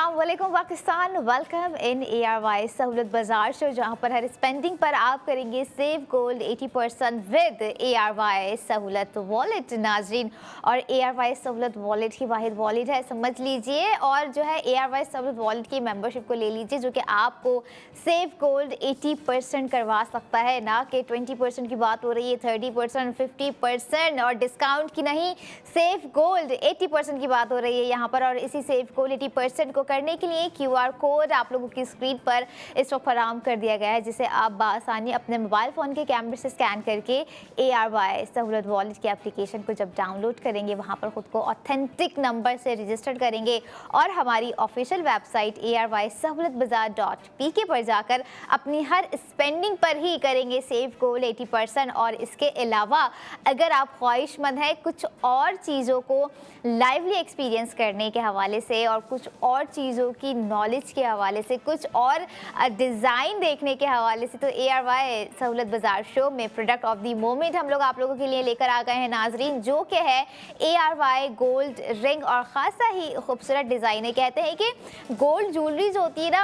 अस्सलाम वालेकुम Pakistan, welcome in ARY Sahulat Bazaar show, जहां पर हर स्पेंडिंग पर आप करेंगे सेव गोल्ड 80% विद ARY सहूलत वॉलेट। नाजरीन, और ARY सहूलत वॉलेट ही वाहिद वॉलेट है, समझ लीजिए। और जो है ARY सहूलत वॉलेट की मेंबरशिप को ले लीजिए, जो कि आपको सेव गोल्ड 80% करवा सकता है। ना कि 20% की बात हो रही है, 30%, 50% और डिस्काउंट की नहीं, सेव गोल्ड 80% की बात हो रही है यहाँ पर। और इसी सेव गोल्ड 80% को करने के लिए QR कोड आप लोगों की स्क्रीन पर इस वक्त फराहम कर दिया गया है, जिसे आप बआसानी अपने मोबाइल फ़ोन के कैमरे से स्कैन करके ARY सहूलत वॉलेट की एप्लीकेशन को जब डाउनलोड करेंगे, वहाँ पर ख़ुद को ऑथेंटिक नंबर से रजिस्टर करेंगे और हमारी ऑफिशियल वेबसाइट ARYSahoolatbazaar.pk पर जाकर अपनी हर स्पेंडिंग पर ही करेंगे सेव गोल्ड 80%। और इसके अलावा अगर आप ख्वाहिशमंद हैं कुछ और चीज़ों को लाइवली एक्सपीरियंस करने के हवाले से और कुछ और चीज़ों की नॉलेज के हवाले से, कुछ और डिज़ाइन देखने के हवाले से, तो ARY सहूलत बाजार शो में प्रोडक्ट ऑफ द मोमेंट हम लोग आप लोगों के लिए लेकर आ गए हैं नाजरीन, जो कि है ARY गोल्ड रिंग। और ख़ासा ही खूबसूरत डिज़ाइन है। कहते हैं कि गोल्ड ज्वेलरीज होती है ना,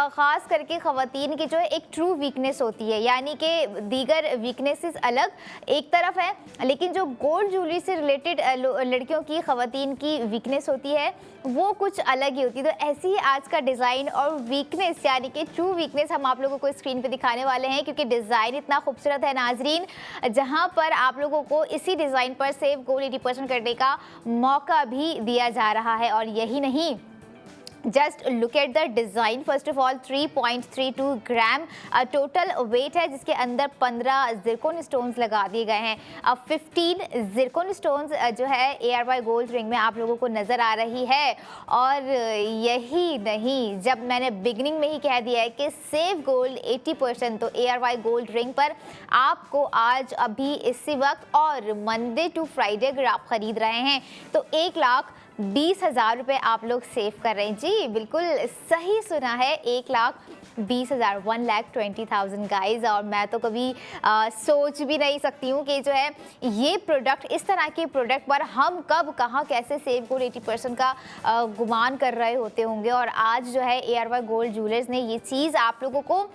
ख़ास करके ख़वातीन की जो है एक ट्रू वीकनेस होती है, यानी कि दीगर वीकनेसेस अलग एक तरफ है, लेकिन जो गोल्ड ज्वेलरी से रिलेटेड लड़कियों की ख़वातीन की वीकनेस होती है वो कुछ अलग ही होती है। तो ऐसी ही आज का डिज़ाइन और वीकनेस, यानी कि ट्रू वीकनेस, हम आप लोगों को स्क्रीन पे दिखाने वाले हैं, क्योंकि डिज़ाइन इतना खूबसूरत है नाजरीन, जहां पर आप लोगों को इसी डिज़ाइन पर सेव गोल्ड 80% करने का मौका भी दिया जा रहा है। और यही नहीं, just look at the design. First of all 3.32 gram total weight है, जिसके अंदर 15 जिरकोन स्टोन्स लगा दिए गए हैं। अब 15 जिरकोन स्टोन्स जो है ARY गोल्ड रिंग में आप लोगों को नज़र आ रही है। और यही नहीं, जब मैंने बिगनिंग में ही कह दिया है कि सेव गोल्ड 80%, तो ARY गोल्ड रिंग पर आपको आज अभी इसी वक्त और मंडे टू फ्राइडे अगर आप ख़रीद रहे हैं तो 1,20,000 रुपये आप लोग सेव कर रहे हैं। जी बिल्कुल सही सुना है, 1,20,000, 1,20,000 गाइज। और मैं तो कभी सोच भी नहीं सकती हूँ कि जो है ये प्रोडक्ट, इस तरह के प्रोडक्ट पर हम कब कहाँ कैसे सेव गोल्ड 80% का गुमान कर रहे होते होंगे। और आज जो है ARY गोल्ड ज्वेलर्स ने ये चीज़ आप लोगों को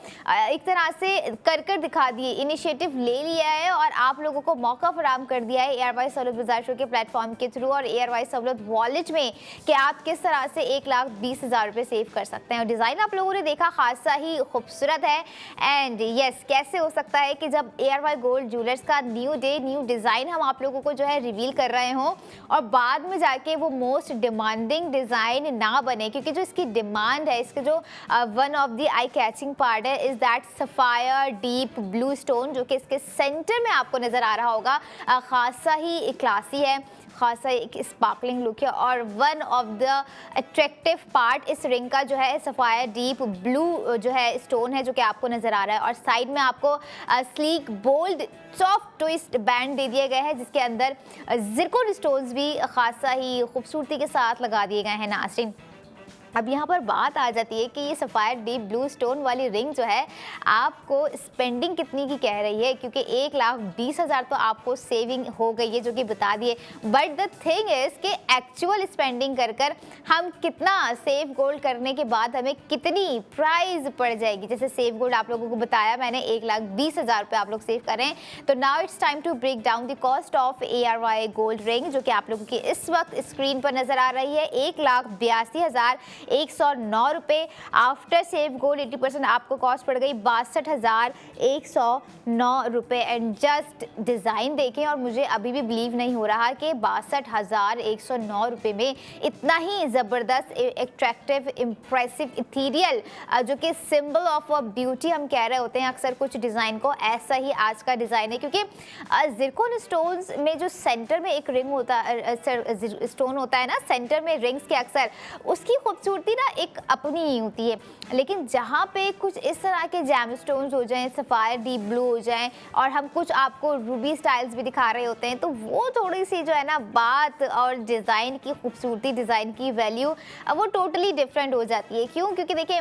एक तरह से कर दिखा दी है, इनिशिएटिव ले लिया है और आप लोगों को मौका फराहम कर दिया है ARY सहूलत बाजार शो के प्लेटफॉर्म के थ्रू और ARY सहूलत वॉलेट में, कि आप किस तरह से 1,20,000 रुपये सेव कर सकते हैं। और डिज़ाइन आप लोगों ने देखा खासा ही खूबसूरत है। एंड यस, कैसे हो सकता है कि जब ARY गोल्ड ज्वेलर्स का न्यू डे न्यू डिज़ाइन हम आप लोगों को जो है रिवील कर रहे हों और बाद में जाके वो मोस्ट डिमांडिंग डिज़ाइन ना बने, क्योंकि जो इसकी डिमांड है, इसके जो one of the eye catching part है is that sapphire deep blue stone, जो कि इसके सेंटर में आपको नज़र आ रहा होगा। खासा ही क्लासी है, खासा एक स्पार्कलिंग लुक है। और one of the attractive part इस रिंग का जो है सफ़ायर डीप ब्लू जो है स्टोन है, जो कि आपको नज़र आ रहा है। और साइड में आपको sleek bold soft twist band दे दिए गए हैं, जिसके अंदर जिरकोन स्टोन्स भी खासा ही खूबसूरती के साथ लगा दिए गए हैं नाज़रीन। अब यहाँ पर बात आ जाती है कि ये सफ़ायर डीप ब्लू स्टोन वाली रिंग जो है आपको स्पेंडिंग कितनी की कह रही है, क्योंकि 1,20,000 तो आपको सेविंग हो गई है, जो कि बता दिए। बट द थिंग इज़ कि एक्चुअल स्पेंडिंग कर हम कितना सेव गोल्ड करने के बाद हमें कितनी प्राइस पड़ जाएगी। जैसे सेव गोल्ड आप लोगों को बताया मैंने 1,20,000 रुपये आप लोग सेव करें, तो now it's time to break down the cost of ARY gold ring, जो कि आप लोगों की इस वक्त स्क्रीन पर नज़र आ रही है। 1,82,109 रुपये आफ्टर सेव गोल्ड 80% आपको कॉस्ट पड़ गई 62,109 रुपये। एंड जस्ट डिज़ाइन देखें और मुझे अभी भी बिलीव नहीं हो रहा कि 62,109 रुपये में इतना ही ज़बरदस्त अट्रैक्टिव इम्प्रेसिव इथीरियल, जो कि सिंबल ऑफ ब्यूटी हम कह रहे होते हैं अक्सर कुछ डिज़ाइन को, ऐसा ही आज का डिज़ाइन है। क्योंकि जिरकोन स्टोन्स में जो सेंटर में एक रिंग होता स्टोन होता है ना सेंटर में रिंग्स के, अक्सर उसकी खूबसूरती ना एक अपनी ही होती है। लेकिन जहाँ पे कुछ इस तरह के जैम स्टोन्स हो जाएं, सफ़ायर डीप ब्लू हो जाएं और हम कुछ आपको रूबी स्टाइल्स भी दिखा रहे होते हैं, तो वो थोड़ी सी जो है ना बात और डिज़ाइन की खूबसूरती, डिज़ाइन की वैल्यू वो टोटली डिफरेंट हो जाती है। क्यों? क्योंकि देखिए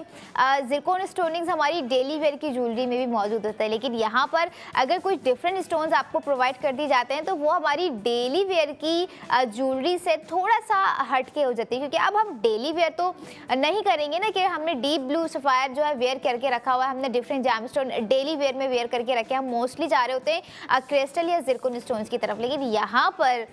जिरकोन स्टोनिंग्स हमारी डेली वेयर की ज्वेलरी में भी मौजूद होता है, लेकिन यहाँ पर अगर कुछ डिफरेंट स्टोन्स आपको प्रोवाइड कर दी जाते हैं तो वो हमारी डेली वेयर की ज्वेलरी से थोड़ा सा हट के हो जाती है। क्योंकि अब हम डेली वेयर तो नहीं करेंगे ना कि हमने डीप ब्लू सफायर जो है वेयर करके रखा हुआ है, हमने डिफरेंट जैमस्टोन डेली वेयर में वेयर करके रखे हैं, हम मोस्टली जा रहे होते हैं क्रिस्टल या जिरकोन स्टोन्स की तरफ। लेकिन यहाँ पर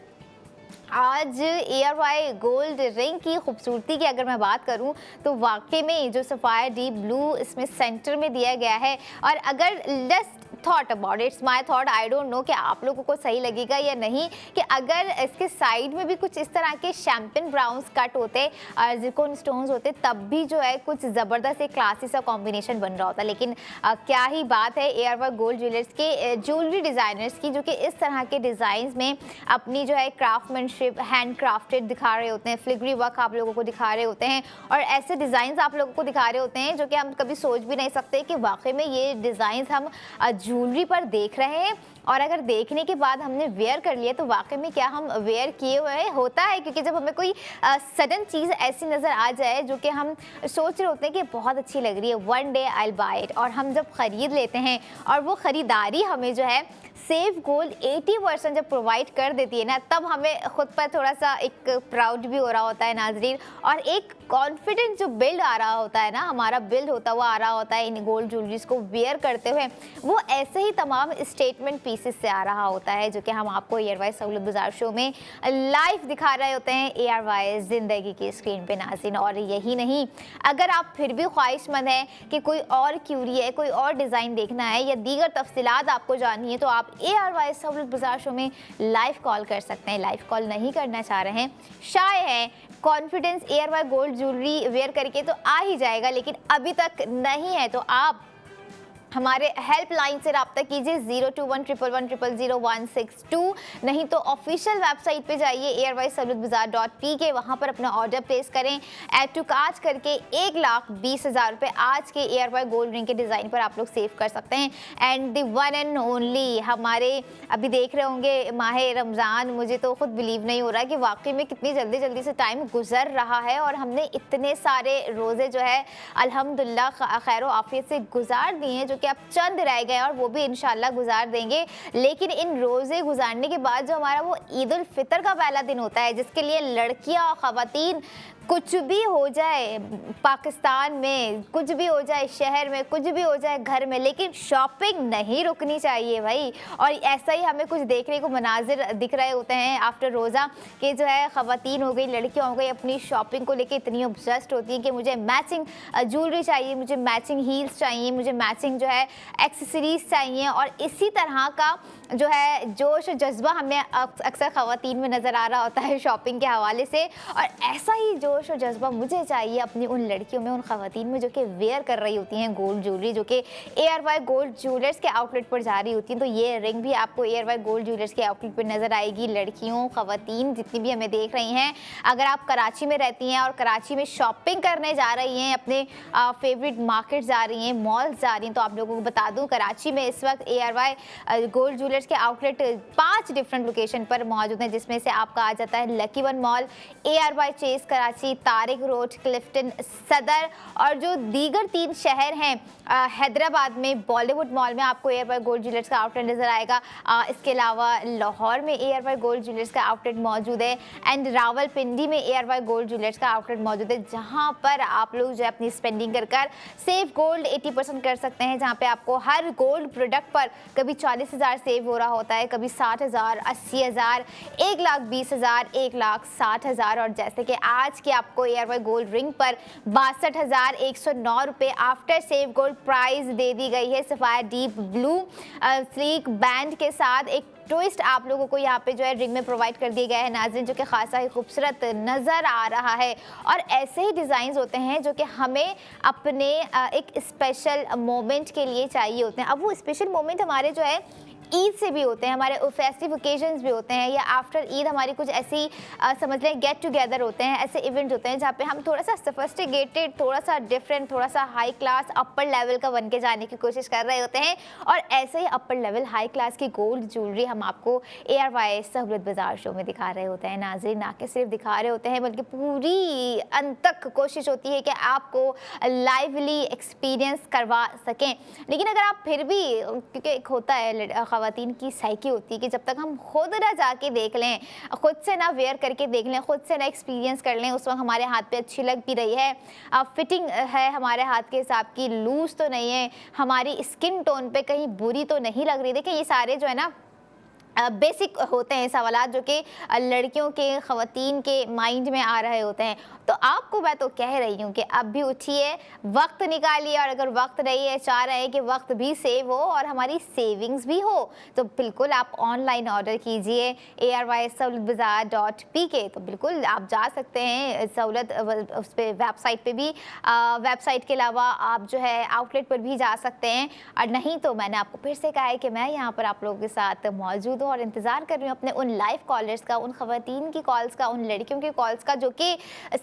आज ARY गोल्ड रिंग की खूबसूरती की अगर मैं बात करूं तो वाकई में जो सफ़ायर डीप ब्लू इसमें सेंटर में दिया गया है। और अगर let's thought about it's my thought, I don't know कि आप लोगों को सही लगेगा या नहीं, कि अगर इसके साइड में भी कुछ इस तरह के शैम्पेन ब्राउन्स कट होते और जिरकोन स्टोन्स होते तब भी जो है कुछ ज़बरदस्त एक क्लासी सा कॉम्बिनेशन बन रहा होता। लेकिन क्या ही बात है ARY गोल्ड ज्वेलर्स के ज्वेलरी डिज़ाइनर्स की, जो कि इस तरह के डिज़ाइंस में अपनी जो है क्राफ्टमैनशिप हैंड क्राफ्टेड दिखा रहे होते हैं, फ्लिग्री वर्क आप लोगों को दिखा रहे होते हैं और ऐसे डिज़ाइंस आप लोगों को दिखा रहे होते हैं जो कि हम कभी सोच भी नहीं सकते कि वाकई में ये डिज़ाइंस हम ज्वेलरी पर देख रहे हैं। और अगर देखने के बाद हमने वेयर कर लिया तो वाकई में क्या हम वेयर किए हुए होता है, क्योंकि जब हमें कोई सडन चीज़ ऐसी नज़र आ जाए जो कि हम सोच रहे होते हैं कि बहुत अच्छी लग रही है, one day I will buy it, और हम जब ख़रीद लेते हैं और वो ख़रीदारी हमें जो है सेव गोल्ड 80% जब प्रोवाइड कर देती है ना, तब हमें खुद पर थोड़ा सा एक प्राउड भी हो रहा होता है नाजरीन, और एक कॉन्फिडेंस जो बिल्ड आ रहा होता है ना, हमारा बिल्ड होता हुआ आ रहा होता है इन गोल्ड ज्वेलरीज को वेयर करते हुए, वो ऐसे ही तमाम स्टेटमेंट पीसेस से आ रहा होता है जो कि हम आपको ARY सहूलत बाजार शो में लाइव दिखा रहे होते हैं ARY ज़िंदगी की स्क्रीन पे नाज़रीन। और यही नहीं, अगर आप फिर भी ख्वाहिशमंद हैं कि कोई और क्यूरी है, कोई और डिज़ाइन देखना है या दीगर तफसीलात आपको जाननी है, तो आप ARY सहूलत बाजार शो में लाइव कॉल कर सकते हैं। लाइव कॉल नहीं करना चाह रहे हैं, शाय हैं, confidence ARY gold jewellery wear करके तो आ ही जाएगा, लेकिन अभी तक नहीं है, तो आप हमारे हेल्पलाइन से रब्ता कीजिए 0211110162, नहीं तो ऑफिशियल वेबसाइट पे जाइए ARY-सहूलतबाजार.pk, वहाँ पर अपना ऑर्डर प्लेस करें। ऐड टू कार्ट करके 1,20,000 रुपये आज के ARY गोल्ड रिंग के डिज़ाइन पर आप लोग सेव कर सकते हैं। And the one and only, हमारे अभी देख रहे होंगे माह रमज़ान, मुझे तो खुद बिलीव नहीं हो रहा कि वाकई में कितनी जल्दी जल्दी से टाइम गुजर रहा है और हमने इतने सारे रोज़े जो है अल्हम्दुलिल्लाह खैर आफियत से गुजार दिए हैं, जो कि अब चंद रह गए और वो भी इंशाल्लाह गुजार देंगे। लेकिन इन रोज़े गुजारने के बाद जो हमारा वो ईद उल फितर का पहला दिन होता है, जिसके लिए लड़कियां और ख़वातीन कुछ भी हो जाए पाकिस्तान में, कुछ भी हो जाए शहर में, कुछ भी हो जाए घर में, लेकिन शॉपिंग नहीं रुकनी चाहिए भाई। और ऐसा ही हमें कुछ देखने को मनाजिर दिख रहे होते हैं आफ्टर रोज़ा कि जो है ख़वातीन हो गई, लड़कियां हो गई, अपनी शॉपिंग को लेके इतनी ऑब्सेस्ड होती हैं कि मुझे मैचिंग ज्वेलरी चाहिए, मुझे मैचिंग हील्स चाहिए, मुझे मैचिंग जो है एक्सेसरीज चाहिए। और इसी तरह का जो है जोश और जज्बा हमें अक्सर ख़वातीन में नज़र आ रहा होता है शॉपिंग के हवाले से। और ऐसा ही जोश और जज्बा मुझे चाहिए अपनी उन लड़कियों में, उन ख़वातीन में जो कि वेयर कर रही होती हैं गोल्ड ज्वेलरी, जो कि ARY गोल्ड ज्वेलर्स के आउटलेट पर जा रही होती हैं। तो ये रिंग भी आपको ARY गोल्ड ज्वेलर्स के आउटलेट पर नज़र आएगी। लड़कियों, ख़वातीन जितनी भी हमें देख रही हैं, अगर आप कराची में रहती हैं और कराची में शॉपिंग करने जा रही हैं, अपने फेवरेट मार्केट जा रही हैं, मॉल्स जा रही हैं, तो आप लोगों को बता दूँ कराची में इस वक्त ARY गोल्ड ज्वेलर्स के आउटलेट 5 डिफरेंट लोकेशन पर मौजूद हैं, जिसमें से आपका आ जाता है Lucky One Mall, ARY Chase Karachi, Tariq road, Clifton Saddar, और जो दीगर 3 शहर हैं हैदराबाद में बॉलीवुड मॉल में आपको ARY गोल्ड ज्वेलर्स का आउटलेट नज़र आएगा। इसके अलावा लाहौर में ARY गोल्ड ज्वेलर्स का आउटलेट मौजूद है एंड रावलपिंडी में ARY गोल्ड ज्वेलर्स का आउटलेट मौजूद है, जहाँ पर आप लोग जो है अपनी स्पेंडिंग कर सेव गोल्ड 80% कर सकते हैं, जहाँ पे आपको हर गोल्ड प्रोडक्ट पर कभी 40,000 सेव हो रहा होता है, कभी 60,000, 80,000, 1,20,000, 1,60,000। और जैसे कि आज के आपको ARY गोल्ड रिंग पर 62,109 रुपये आफ्टर सेव गोल्ड प्राइस दे दी गई है। Sapphire deep blue sleek band के साथ एक ट्विस्ट आप लोगों को यहाँ पे जो है रिंग में प्रोवाइड कर दिया गया है नाज़रीन, जो कि खासा ही खूबसूरत नज़र आ रहा है। और ऐसे ही डिज़ाइंस होते हैं जो कि हमें अपने एक स्पेशल मोमेंट के लिए चाहिए होते हैं। अब वो स्पेशल मोमेंट हमारे जो है ईद से भी होते हैं, हमारे फेस्टिव ओकेजन्स भी होते हैं, या आफ्टर ईद हमारी कुछ ऐसी समझ लें गेट टुगेदर होते हैं, ऐसे इवेंट होते हैं जहाँ पे हम थोड़ा सा सोफिस्टिकेटेड, थोड़ा सा डिफरेंट, थोड़ा सा हाई क्लास अपर लेवल का बन के जाने की कोशिश कर रहे होते हैं। और ऐसे ही अपर लेवल हाई क्लास की गोल्ड ज्वेलरी हम आपको ARY सहूलत बाजार शो में दिखा रहे होते हैं नाज़रीन। ना कि सिर्फ दिखा रहे होते हैं बल्कि पूरी अंत तक कोशिश होती है कि आपको लाइवली एक्सपीरियंस करवा सकें। लेकिन अगर आप फिर भी, क्योंकि एक होता है ख़वातीन की साइकी होती है कि जब तक हम खुद ना जाके देख लें, खुद से ना वेयर करके देख लें, खुद से ना एक्सपीरियंस कर लें, उस वक्त हमारे हाथ पे अच्छी लग भी रही है, फिटिंग है हमारे हाथ के हिसाब की, लूज़ तो नहीं है, हमारी स्किन टोन पे कहीं बुरी तो नहीं लग रही। देखिए ये सारे जो है ना बेसिक होते हैं सवालात जो कि लड़कियों के ख़वातीन के माइंड में आ रहे होते हैं। तो आपको मैं तो कह रही हूँ कि अब भी उठिए, वक्त निकालिए, और अगर वक्त नहीं है, चाह रहे हैं कि वक्त भी सेव हो और हमारी सेविंग्स भी हो, तो बिल्कुल आप ऑनलाइन ऑर्डर कीजिए ARY-सहूलतबाजार.pk। तो बिल्कुल आप जा सकते हैं सहूलत उस पर वेबसाइट पे भी, वेबसाइट के अलावा आप जो है आउटलेट पर भी जा सकते हैं, और नहीं तो मैंने आपको फिर से कहा है कि मैं यहाँ पर आप लोगों के साथ मौजूद और इंतज़ार कर रही हूँ अपने उन लाइव कॉलर्स का, उन ख़वातीन की कॉल्स का, उन लड़कियों की कॉल्स का जो कि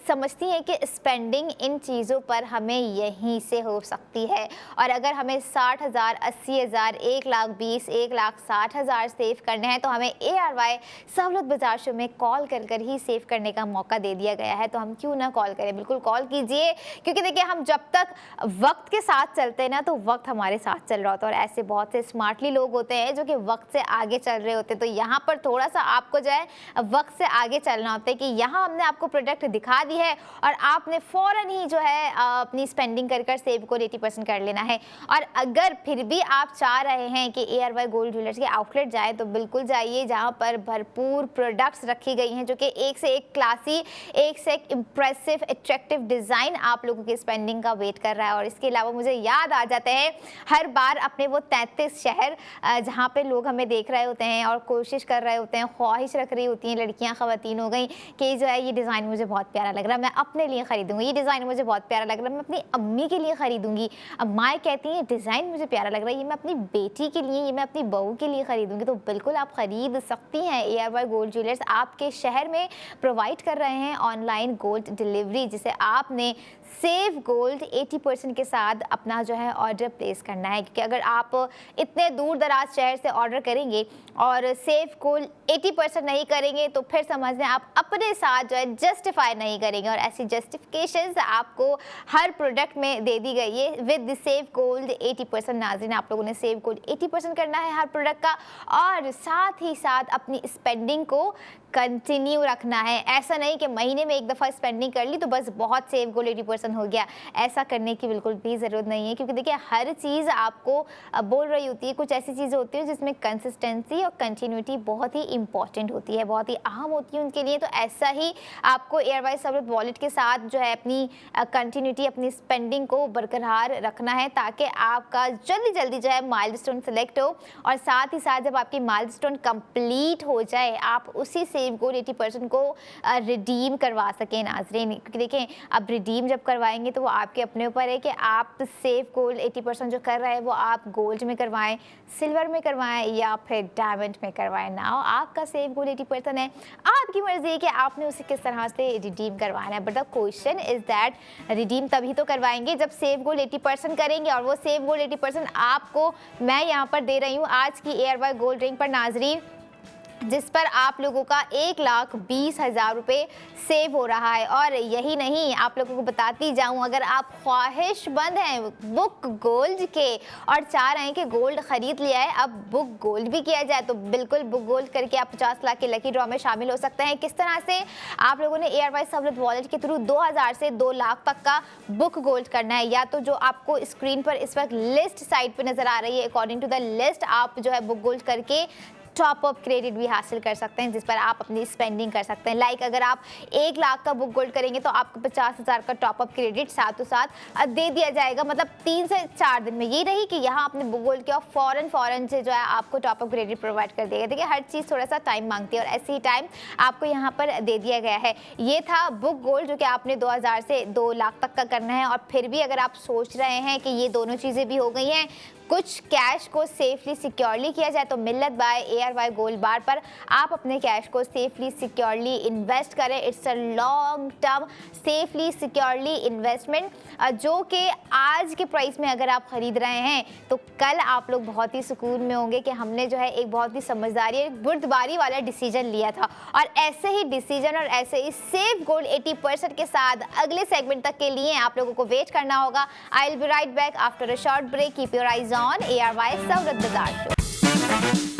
समझती हैं कि स्पेंडिंग इन चीज़ों पर हमें यहीं से हो सकती है। और अगर हमें 60,000, 80,000, 1,20,000, 1,60,000 सेव करने हैं तो हमें ARY सहूलत बाजार शो में कॉल कर कर ही सेव करने का मौका दे दिया गया है। तो हम क्यों ना कॉल करें, बिल्कुल कॉल कीजिए, क्योंकि देखिए हम जब तक वक्त के साथ चलते हैं ना तो वक्त हमारे साथ चल रहा होता है। और ऐसे बहुत से स्मार्टली लोग होते हैं जो कि वक्त से आगे चल रहे होते हैं। तो यहाँ पर थोड़ा सा आपको जो है वक्त से आगे चलना होता है कि यहाँ हमने आपको प्रोडक्ट दिखा दी है और आपने फ़ौरन ही जो है अपनी स्पेंडिंग कर कर सेव को 80% कर लेना है। और अगर फिर भी आप चाह रहे हैं कि ARY गोल्ड ज्वेलर्स के आउटलेट जाए तो बिल्कुल जाइए, जहाँ पर भरपूर प्रोडक्ट्स रखी गई हैं जो कि एक से एक क्लासी, एक से एक इम्प्रेसिव अट्रैक्टिव डिज़ाइन आप लोगों की स्पेंडिंग का वेट कर रहा है। और इसके अलावा मुझे याद आ जाते हैं हर बार अपने वो 33 शहर जहाँ पे लोग हमें देख रहे होते हैं और कोशिश कर रहे होते हैं, ख्वाहिश रख रही होती हैं लड़कियां, ख़वातीन हो गई कि जो है ये डिज़ाइन मुझे बहुत प्यारा लग रहा है, मैं अपने लिए ख़रीदूंगी, ये डिज़ाइन मुझे बहुत प्यारा लग रहा है, मैं अपनी अम्मी के लिए ख़रीदूंगी। अब माँ कहती हैं डिज़ाइन मुझे प्यारा लग रहा है, ये मैं अपनी बेटी के लिए, ये मैं अपनी बहू के लिए ख़रीदूंगी। तो बिल्कुल आप ख़रीद सकती हैं। ARY गोल्ड ज्वेलर्स आपके शहर में प्रोवाइड कर रहे हैं ऑनलाइन गोल्ड डिलीवरी, जिसे आपने सेव गोल्ड 80% के साथ अपना जो है ऑर्डर प्लेस करना है। क्योंकि अगर आप इतने दूर दराज शहर से ऑर्डर करेंगे और सेव गोल्ड 80% नहीं करेंगे तो फिर समझ लें आप अपने साथ जो है जस्टिफाई नहीं करेंगे। और ऐसी जस्टिफिकेशंस आपको हर प्रोडक्ट में दे दी गई है विद द सेव गोल्ड 80%। नाज़रीन, आप लोगों ने सेव गोल्ड 80% करना है हर प्रोडक्ट का, और साथ ही साथ अपनी स्पेंडिंग को कंटिन्यू रखना है। ऐसा नहीं कि महीने में एक दफ़ा स्पेंडिंग कर ली तो बस बहुत सेव गोल्ड 80% हो गया, ऐसा करने की बिल्कुल भी ज़रूरत नहीं है। क्योंकि देखिए हर चीज़ आपको बोल रही होती है, कुछ ऐसी चीज़ें होती हैं जिसमें कंसिस्टेंसी और कंटिन्यूटी बहुत ही इंपॉर्टेंट होती है, बहुत ही अहम होती है उनके लिए। तो ऐसा ही आपको ARY सहूलत वॉलेट के साथ जो है अपनी कंटिन्यूटी, अपनी स्पेंडिंग को बरकरार रखना है, ताकि आपका जल्दी जल्दी जो है माइलस्टोन सेलेक्ट हो, और साथ ही साथ जब आपकी माइलस्टोन कंप्लीट हो जाए आप उसी सेव गोल्ड 80% को रिडीम करवा सकें। नाज़रीन, क्योंकि देखें अब रिडीम जब करवाएंगे तो वो आपके अपने ऊपर है कि आप सेव गोल्ड 80% जो कर रहे हैं वो आप गोल्ड में करवाएं, सिल्वर में करवाएं या फिर डायमंड में करवाएं। ना आपका सेव गोल्ड 80% है, आपकी मर्जी है कि आपने उसे किस तरह से रिडीम करवाना है। But the question is that redeem तभी तो करवाएंगे जब सेव गोल्ड 80% करेंगे, और वो सेव गोल्ड 80% आपको मैं यहाँ पर दे रही हूँ आज की ARY गोल्ड रिंग पर नाज़रीन, जिस पर आप लोगों का 1,20,000 रुपये सेव हो रहा है। और यही नहीं, आप लोगों को बताती जाऊं, अगर आप ख्वाहिशमंद हैं बुक गोल्ड के और चाह रहे हैं कि गोल्ड ख़रीद लिया है अब बुक गोल्ड भी किया जाए, तो बिल्कुल बुक गोल्ड करके आप 50 लाख के लकी ड्रॉ में शामिल हो सकते हैं। किस तरह से आप लोगों ने ARY सहूलत वॉलेट के थ्रू 2,000 से 2 लाख तक का बुक गोल्ड करना है, या तो जो आपको स्क्रीन पर इस वक्त लिस्ट साइट पर नज़र आ रही है, अकॉर्डिंग टू द लिस्ट आप जो है बुक गोल्ड करके टॉप अप क्रेडिट भी हासिल कर सकते हैं, जिस पर आप अपनी स्पेंडिंग कर सकते हैं। लाइक अगर आप 1 लाख का बुक गोल्ड करेंगे तो आपको 50,000 का टॉप अप क्रेडिट साथों साथ दे दिया जाएगा, मतलब 3 से 4 दिन में। ये नहीं कि यहाँ आपने बुक गोल्ड किया और फ़ौरन से जो है आपको टॉप अप क्रेडिट प्रोवाइड कर देगा। देखिए हर चीज़ थोड़ा सा टाइम मांगती है और ऐसे ही टाइम आपको यहाँ पर दे दिया गया है। ये था बुक गोल्ड जो कि आपने 2,000 से 2 लाख तक का करना है। और फिर भी अगर आप सोच रहे हैं कि ये दोनों चीज़ें भी हो गई हैं, कुछ कैश को सेफली सिक्योरली किया जाए, तो मिल्लत बाय ARY गोल्ड बार पर आप अपने कैश को सेफली सिक्योरली इन्वेस्ट करें। It's a long term safely securely investment, जो कि आज के प्राइस में अगर आप ख़रीद रहे हैं तो कल आप लोग बहुत ही सुकून में होंगे कि हमने जो है एक बहुत ही समझदारी, एक बुर्दबारी वाला डिसीजन लिया था। और ऐसे ही डिसीजन और ऐसे ही सेव गोल्ड 80% के साथ अगले सेगमेंट तक के लिए आप लोगों को वेट करना होगा। I will be right back after a short break. Keep your eyes on ARY Sahulat Bazaar show.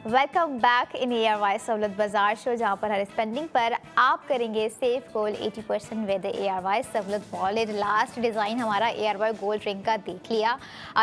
Welcome back in ARY Sahulat Bazaar show, जहां पर हर स्पेंडिंग पर आप करेंगे सेफ गोल्ड 80% विद ARY सहूलत वॉलेट। लास्ट डिज़ाइन हमारा ARY गोल्ड रिंग का देख लिया,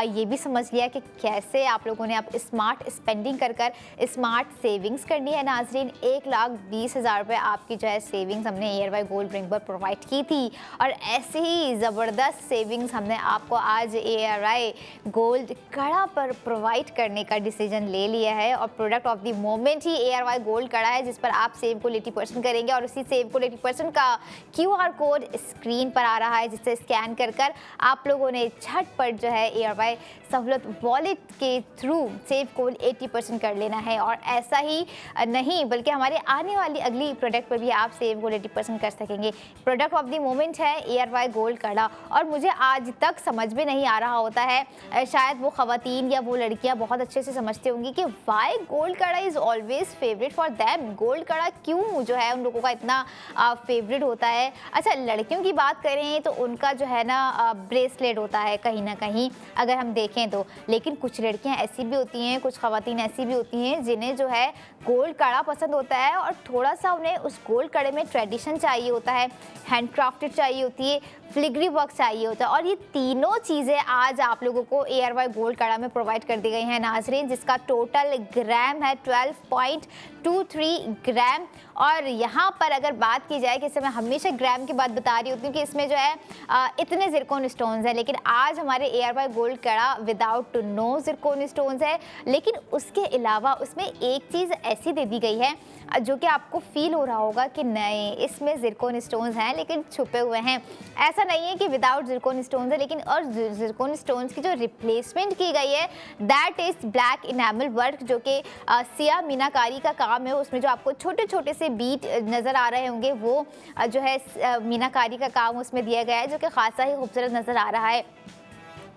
ये भी समझ लिया कि कैसे आप लोगों ने आप स्मार्ट स्पेंडिंग कर स्मार्ट सेविंग्स करनी है। नाजरीन, 1,20,000 रुपये आपकी जो है सेविंग्स हमने ARY गोल्ड रिंग पर प्रोवाइड की थी, और ऐसे ही ज़बरदस्त सेविंग्स हमने आपको आज ARY गोल्ड कड़ा पर प्रोवाइड करने का डिसीजन ले लिया है। और product of the moment he ARY gold कड़ा है, जिस पर आप सेव को 80% करेंगे, और उसी सेव को 80% का QR कोड स्क्रीन पर आ रहा है, जिससे स्कैन कर आप लोगों ने झटपट जो है ARY सहूलत वॉलेट के थ्रू सेव को 80% कर लेना है। और ऐसा ही नहीं बल्कि हमारे आने वाली अगली प्रोडक्ट पर भी आप सेव को 80% कर सकेंगे। प्रोडक्ट ऑफ द मोमेंट है ARY गोल्ड कड़ा, और मुझे आज तक समझ में नहीं आ रहा होता है, शायद वो ख़वातीन या वो लड़कियां बहुत अच्छे से समझती होंगी कि वाई गोल्ड कड़ा is always favourite for them. Gold कड़ा क्यों जो है उन लोगों का इतना फेवरेट होता है। अच्छा, लड़कियों की बात करें तो उनका जो है ना ब्रेसलेट होता है कहीं ना कहीं, अगर हम देखें तो। लेकिन कुछ लड़कियां ऐसी भी होती हैं, कुछ ख़वातीन ऐसी भी होती हैं जिन्हें जो है गोल्ड कड़ा पसंद होता है, और थोड़ा सा उन्हें उस गोल्ड कड़े में ट्रेडिशन चाहिए होता है, हैंड क्राफ्टेड चाहिए होती है, फिलिग्री वर्क चाहिए होता है। और ये तीनों चीज़ें आज आप लोगों को ARY गोल्ड कड़ा में प्रोवाइड कर दी गई हैं नाजरीन, जिसका टोटल ग्राम है 12.23 ग्राम। और यहाँ पर अगर बात की जाए कि इससे मैं हमेशा ग्राम की बात बता रही होती हूँ कि इसमें जो है इतने ज़िरकॉन स्टोन्स हैं, लेकिन आज हमारे ARY गोल्ड कड़ा विदाउट नो ज़िरकॉन स्टोन्स है। लेकिन उसके अलावा उसमें एक चीज़ ऐसी दे दी गई है जो कि आपको फील हो रहा होगा कि नहीं, इसमें ज़िरकॉन स्टोन्स हैं लेकिन छुपे हुए हैं। ऐसा नहीं है कि विदाउट ज़िरकॉन स्टोन्स है, लेकिन और ज़िरकॉन स्टोन्स की जो रिप्लेसमेंट की गई है that is black enamel work, जो कि सिया मीनाकारी का काम है। उसमें जो आपको छोटे छोटे से बीट नज़र आ रहे होंगे, वो जो है मीनाकारी का काम उसमें दिया गया है, जो कि खासा ही खूबसूरत नज़र आ रहा है।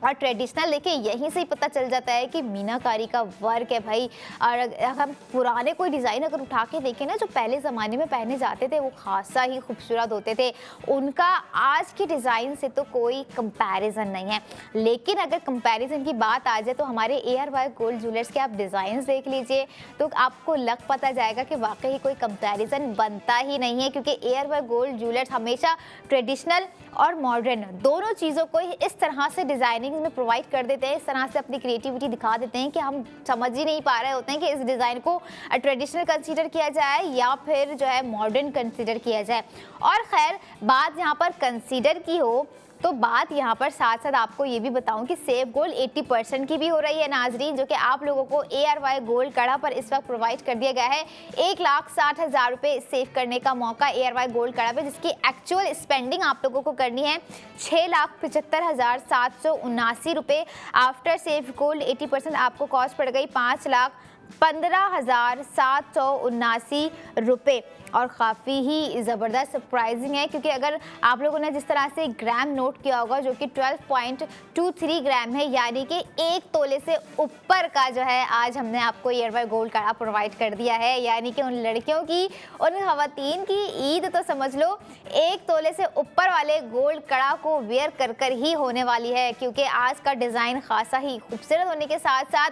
और ट्रेडिशनल देखिए, यहीं से ही पता चल जाता है कि मीनाकारी का वर्क है भाई। और अगर हम पुराने कोई डिज़ाइन अगर उठा के देखें ना, जो पहले ज़माने में पहने जाते थे, वो खासा ही खूबसूरत होते थे। उनका आज के डिज़ाइन से तो कोई कंपैरिजन नहीं है। लेकिन अगर कंपैरिजन की बात आ जाए तो हमारे ARY गोल्ड ज्वेलर्स के आप डिज़ाइन देख लीजिए, तो आपको लग पता जाएगा कि वाकई कोई कंपैरिजन बनता ही नहीं है, क्योंकि ARY गोल्ड ज्वेलर्स हमेशा ट्रेडिशनल और मॉडर्न दोनों चीज़ों को इस तरह से डिज़ाइनिंग में प्रोवाइड कर देते हैं, इस तरह से अपनी क्रिएटिविटी दिखा देते हैं कि हम समझ ही नहीं पा रहे होते हैं कि इस डिज़ाइन को ट्रेडिशनल कंसीडर किया जाए या फिर जो है मॉडर्न कंसीडर किया जाए। और खैर, बात यहाँ पर कंसीडर की हो तो बात यहाँ पर साथ साथ आपको ये भी बताऊं कि सेव गोल्ड 80% की भी हो रही है नाजरीन, जो कि आप लोगों को ARY गोल्ड कड़ा पर इस वक्त प्रोवाइड कर दिया गया है। 1,60,000 रुपये सेव करने का मौका ARY गोल्ड कड़ा पे, जिसकी एक्चुअल स्पेंडिंग आप लोगों को करनी है 6,75,779 रुपये। आफ्टर सेव गोल्ड 80% आपको कॉस्ट पड़ गई 5,15,779 रुपये। और काफ़ी ही ज़बरदस्त सरप्राइजिंग है, क्योंकि अगर आप लोगों ने जिस तरह से ग्राम नोट किया होगा, जो कि 12.23 ग्राम है, यानी कि 1 तोले से ऊपर का जो है आज हमने आपको ARY गोल्ड कड़ा प्रोवाइड कर दिया है। यानी कि उन लड़कियों की, उन ख़वातीन की ईद तो समझ लो 1 तोले से ऊपर वाले गोल्ड कड़ा को वेयर कर ही होने वाली है, क्योंकि आज का डिज़ाइन खासा ही खूबसूरत होने के साथ साथ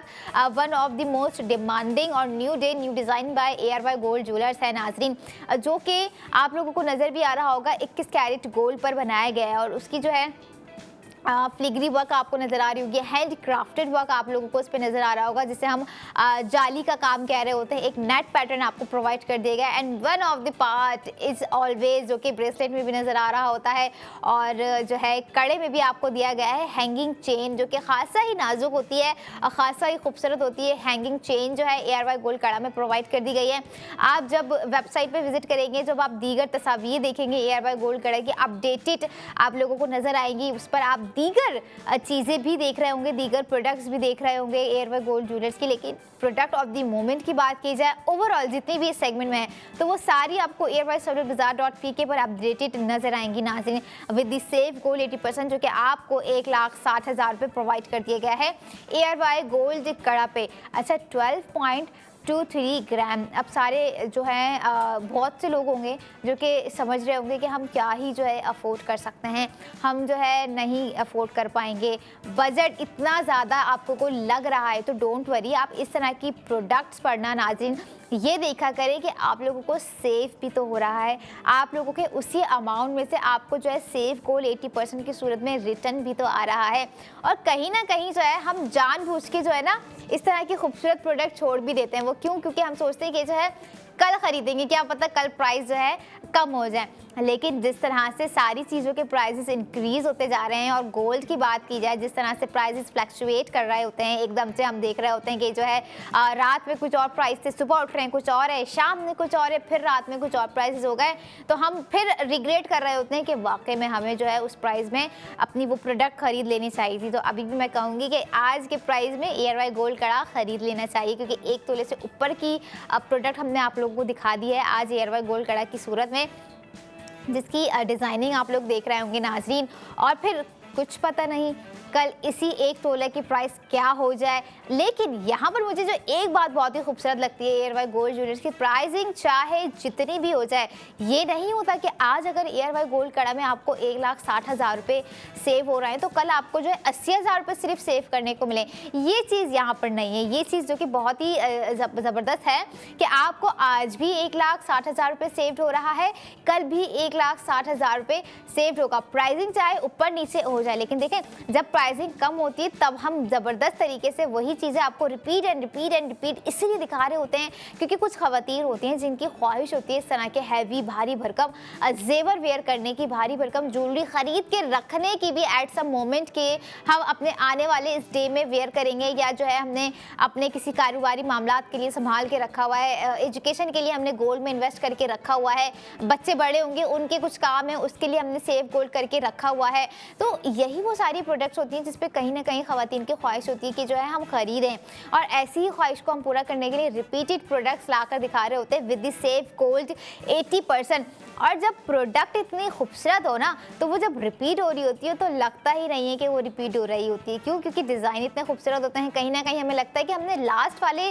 one of the most demanding और new day new design by ARY gold jewellers है नाजरीन, जो कि आप लोगों को नज़र भी आ रहा होगा 21 कैरेट गोल्ड पर बनाया गया है। और उसकी जो है फिलिग्री वर्क आपको नज़र आ रही होगी, हैंड क्राफ्टेड वर्क आप लोगों को इस पर नज़र आ रहा होगा, जिसे हम जाली का काम कह रहे होते हैं। एक नेट पैटर्न आपको प्रोवाइड कर दिया गया, and one of the part is always, जो कि ब्रेसलेट में भी नज़र आ रहा होता है, और जो है कड़े में भी आपको दिया गया है हैंगिंग चेन, जो कि खासा ही नाजुक होती है और ख़ासा ही खूबसूरत होती है। हैंगिंग चेन जो है ARY गोल्ड कड़ा में प्रोवाइड कर दी गई है। आप जब वेबसाइट पर विजिट करेंगे, जब आप दीगर तस्वीर देखेंगे ARY गोल्ड कड़ा की अपडेटेड आप लोगों को नज़र आएंगी, उस पर आप दीगर चीज़ें भी देख रहे होंगे, दीगर प्रोडक्ट्स भी देख रहे होंगे ARY गोल्ड ज्वेलर्स की। लेकिन प्रोडक्ट ऑफ द मोमेंट की बात की जाए ओवरऑल जितनी भी इस सेगमेंट में है, तो वो सारी आपको ARY पर अपडेटेड नजर आएंगी नाज़रीन, विद द सेव गोल्ड 80%, जो कि आपको 1,60,000 रुपये प्रोवाइड कर दिया गया है ARY गोल्ड कड़ा पे। अच्छा, 2-3 ग्राम। अब सारे जो हैं बहुत से लोग होंगे जो कि समझ रहे होंगे कि हम क्या ही जो है अफोर्ड कर सकते हैं, हम जो है नहीं अफोर्ड कर पाएंगे, बजट इतना ज़्यादा आपको को लग रहा है। तो डोंट वरी, आप इस तरह की प्रोडक्ट्स पढ़ना नाज़रीन ये देखा करें कि आप लोगों को सेव भी तो हो रहा है, आप लोगों के उसी अमाउंट में से आपको जो है सेव गोल 80% की सूरत में रिटर्न भी तो आ रहा है। और कहीं ना कहीं जो है हम जानबूझ के जो है ना इस तरह के खूबसूरत प्रोडक्ट छोड़ भी देते हैं। वो क्यों? क्योंकि हम सोचते हैं कि जो है कल खरीदेंगे, क्या पता कल प्राइस जो है कम हो जाए। लेकिन जिस तरह से सारी चीज़ों के प्राइसेस इंक्रीज़ होते जा रहे हैं और गोल्ड की बात की जाए, जिस तरह से प्राइसेस फ्लक्चुएट कर रहे होते हैं, एकदम से हम देख रहे होते हैं कि जो है रात में कुछ और प्राइस थे, सुबह उठ रहे हैं कुछ और है, शाम में कुछ और है, फिर रात में कुछ और प्राइसेस हो गए, तो हम फिर रिग्रेट कर रहे होते हैं कि वाकई में हमें जो है उस प्राइस में अपनी वो प्रोडक्ट खरीद लेनी चाहिए थी। तो अभी भी मैं कहूँगी कि आज के प्राइस में ARY गोल्ड कड़ा खरीद लेना चाहिए, क्योंकि 1 तोले से ऊपर की प्रोडक्ट हमने आप लोगों को दिखा दी है आज ARY गोल्ड कड़ा की सूरत में, जिसकी डिज़ाइनिंग आप लोग देख रहे होंगे नाज़रीन। और फिर कुछ पता नहीं कल इसी 1 तोले की प्राइस क्या हो जाए। लेकिन यहाँ पर मुझे जो एक बात बहुत ही खूबसूरत लगती है ARY गोल्ड ज्वेलर्स की प्राइसिंग, चाहे जितनी भी हो जाए, ये नहीं होता कि आज अगर ARY गोल्ड कड़ा में आपको 1,60,000 रुपये सेव हो रहे हैं तो कल आपको जो है 80,000 रुपये सिर्फ सेव करने को मिले। ये चीज़ यहाँ पर नहीं है। ये चीज़ जो कि बहुत ही ज़बरदस्त है कि आपको आज भी 1,60,000 रुपये सेव्ड हो रहा है, कल भी 1,60,000 रुपये सेव्ड होगा। प्राइसिंग चाहे ऊपर नीचे हो जाए, लेकिन देखें जब प्राइसिंग कम होती है तब हम ज़बरदस्त तरीके से वही चीज़ें आपको रिपीट एंड रिपीट इसीलिए दिखा रहे होते हैं क्योंकि कुछ ख़वातीन होती हैं जिनकी ख्वाहिश होती है इस तरह के हैवी भारी भरकम जेवर वेयर करने की, भारी भरकम ज्वेलरी ख़रीद के रखने की भी एट सम मोमेंट के हम अपने आने वाले इस डे में वेयर करेंगे, या जो है हमने अपने किसी कारोबारी मामलात के लिए संभाल के रखा हुआ है, एजुकेशन के लिए हमने गोल्ड में इन्वेस्ट करके रखा हुआ है, बच्चे बड़े होंगे उनके कुछ काम है उसके लिए हमने सेव गोल्ड करके रखा हुआ है। तो यही वो सारी प्रोडक्ट्स होती हैं जिस पे कहीं ना कहीं ख़वातीन की ख्वाहिश होती है कि जो है हम खरीदें, और ऐसी ही ख्वाहिश को हम पूरा करने के लिए रिपीटेड प्रोडक्ट्स लाकर दिखा रहे होते हैं विद द सेव गोल्ड 80%। और जब प्रोडक्ट इतनी खूबसूरत हो ना तो वो जब रिपीट हो रही होती है तो लगता ही नहीं है कि वो रिपीट हो रही होती है। क्यों? क्योंकि डिज़ाइन इतने खूबसूरत होते हैं, कहीं ना कहीं हमें लगता है कि हमने लास्ट वाले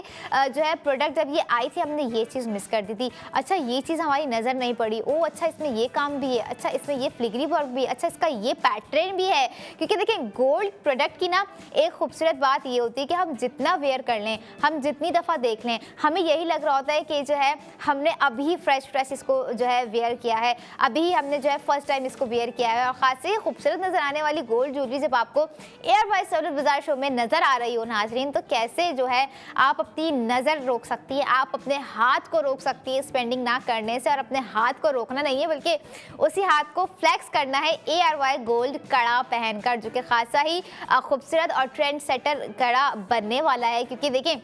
जो है प्रोडक्ट जब ये आई थी हमने ये चीज़ मिस कर दी थी, अच्छा ये चीज़ हमारी नज़र नहीं पड़ी, ओ अच्छा इसमें ये काम भी है, अच्छा इसमें ये फ्लिगरी वर्क भी है, अच्छा इसका ये पैटर्न भी है। क्योंकि देखें गोल्ड प्रोडक्ट की ना एक खूबसूरत बात ये होती है कि हम जितना वेयर कर लें, हम जितनी दफ़ा देख लें, हमें यही लग रहा होता है कि जो है हमने अभी फ्रेश इसको जो है वेयर किया है, अभी हमने जो है फर्स्ट टाइम इसको वेयर किया है। और खासी खूबसूरत नज़र आने वाली गोल्ड ज्वेलरी जब आपको ARY सहूलत बाजार शो में नज़र आ रही हो नाजरीन, तो कैसे जो है आप अपनी नज़र रोक सकती है, आप अपने हाथ को रोक सकती है स्पेंडिंग ना करने से। और अपने हाथ को रोकना नहीं है बल्कि उसी हाथ को फ्लेक्स करना है ARY गोल्ड कड़ा पहनकर, जो कि खासा ही खूबसूरत और ट्रेंड सेटर कड़ा बनने वाला है। क्योंकि देखें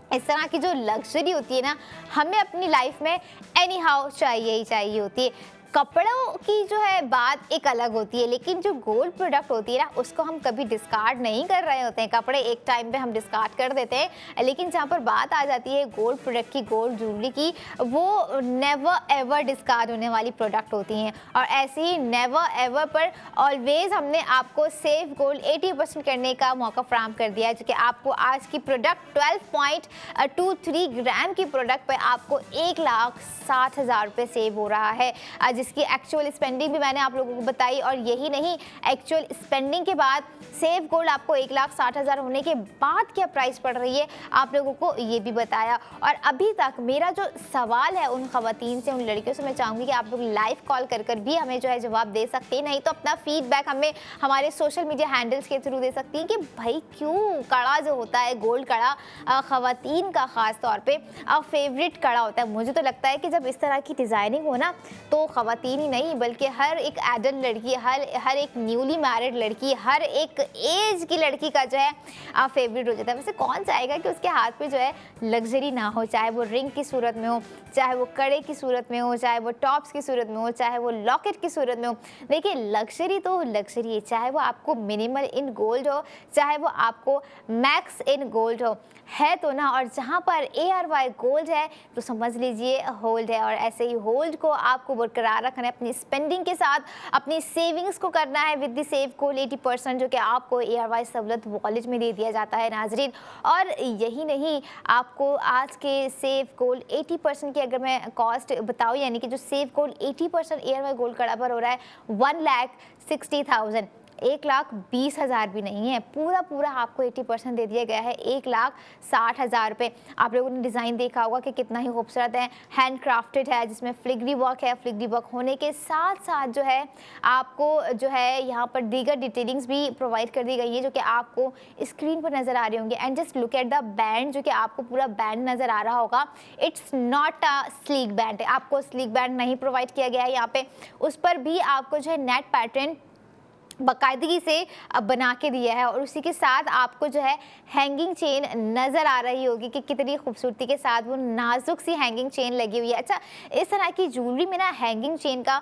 इस तरह की जो लग्जरी होती है ना हमें अपनी लाइफ में एनी हाउ चाहिए ही चाहिए होती है। कपड़ों की जो है बात एक अलग होती है, लेकिन जो गोल्ड प्रोडक्ट होती है ना उसको हम कभी डिस्कार्ड नहीं कर रहे होते हैं। कपड़े एक टाइम पे हम डिस्कार्ड कर देते हैं, लेकिन जहाँ पर बात आ जाती है गोल्ड प्रोडक्ट की, गोल्ड ज्वेलरी की, वो नेवर एवर डिस्कार्ड होने वाली प्रोडक्ट होती हैं। और ऐसे ही नेवर एवर पर ऑलवेज हमने आपको सेव गोल्ड 80% करने का मौका फराहम कर दिया है, जो कि आपको आज की प्रोडक्ट 12.23 ग्राम की प्रोडक्ट पर आपको 1,60,000 रुपये सेव हो रहा है, जिसकी एक्चुअल स्पेंडिंग भी मैंने आप लोगों को बताई। और यही नहीं, एक्चुअल स्पेंडिंग के बाद सेव गोल्ड आपको 1,60,000 होने के बाद क्या प्राइस पड़ रही है आप लोगों को ये भी बताया। और अभी तक मेरा जो सवाल है उन खवातीन से, उन लड़कियों से मैं चाहूँगी कि आप लोग लाइव कॉल कर भी हमें जो है जवाब दे सकते हैं, नहीं तो अपना फीडबैक हमें हमारे सोशल मीडिया हैंडल्स के थ्रू दे सकती हैं कि भाई क्यों कड़ा जो होता है गोल्ड कड़ा खवातीन का ख़ास तौर पर फेवरेट कड़ा होता है। मुझे तो लगता है कि जब इस तरह की डिज़ाइनिंग हो ना तो खवातीन ही नहीं बल्कि हर एक एडल्ट लड़की, हर एक न्यूली मैरिड लड़की, हर एक एज की लड़की का जो है फेवरेट हो जाता है। वैसे कौन चाहेगा कि उसके हाथ पे जो है लग्जरी ना हो, चाहे वो रिंग की सूरत में हो, चाहे वो कड़े की सूरत में हो, चाहे वो टॉप्स की सूरत में हो, चाहे वो लॉकेट की सूरत में हो। देखिए लग्जरी तो लग्जरी है, चाहे वो आपको मिनिमल इन गोल्ड हो, चाहे वो आपको मैक्स इन गोल्ड हो, है तो ना। और जहाँ पर ARY गोल्ड है तो समझ लीजिए होल्ड है, और ऐसे ही होल्ड को आपको बरकरार बरकरार रखना है, अपनी स्पेंडिंग के साथ अपनी सेविंग्स को करना है विद द सेव गोल्ड 80% जो कि आपको ARY सहूलत वॉलेट में दे दिया जाता है नाजरीन। और यही नहीं, आपको आज के सेव गोल्ड 80% की अगर मैं कॉस्ट बताऊँ, यानी कि जो सेव गोल्ड 80% ARY गोल्ड कड़ा पर हो रहा है 1,60,000, 1,20,000 भी नहीं है, पूरा आपको 80% दे दिया गया है 1,60,000 रुपये। आप लोगों ने डिज़ाइन देखा होगा कि कितना ही खूबसूरत है, हैंड क्राफ्टेड है, जिसमें फ्लिग्री वर्क है। फ्लिग्री वर्क होने के साथ साथ जो है आपको जो है यहाँ पर दीगर डिटेलिंग्स भी प्रोवाइड कर दी गई है जो कि आपको स्क्रीन पर नज़र आ रहे होंगे। And just look at the band, जो कि आपको पूरा बैंड नज़र आ रहा होगा। It's not a sleek band, आपको स्लीक बैंड नहीं प्रोवाइड किया गया है यहाँ पे। उस पर भी आपको जो है नेट पैटर्न बाकायदगी से बना के दिया है, और उसी के साथ आपको जो है हैंगिंग चेन नज़र आ रही होगी कि कितनी खूबसूरती के साथ वो नाजुक सी हैंगिंग चेन लगी हुई है। अच्छा, इस तरह की ज्वेलरी में ना हैंगिंग चेन का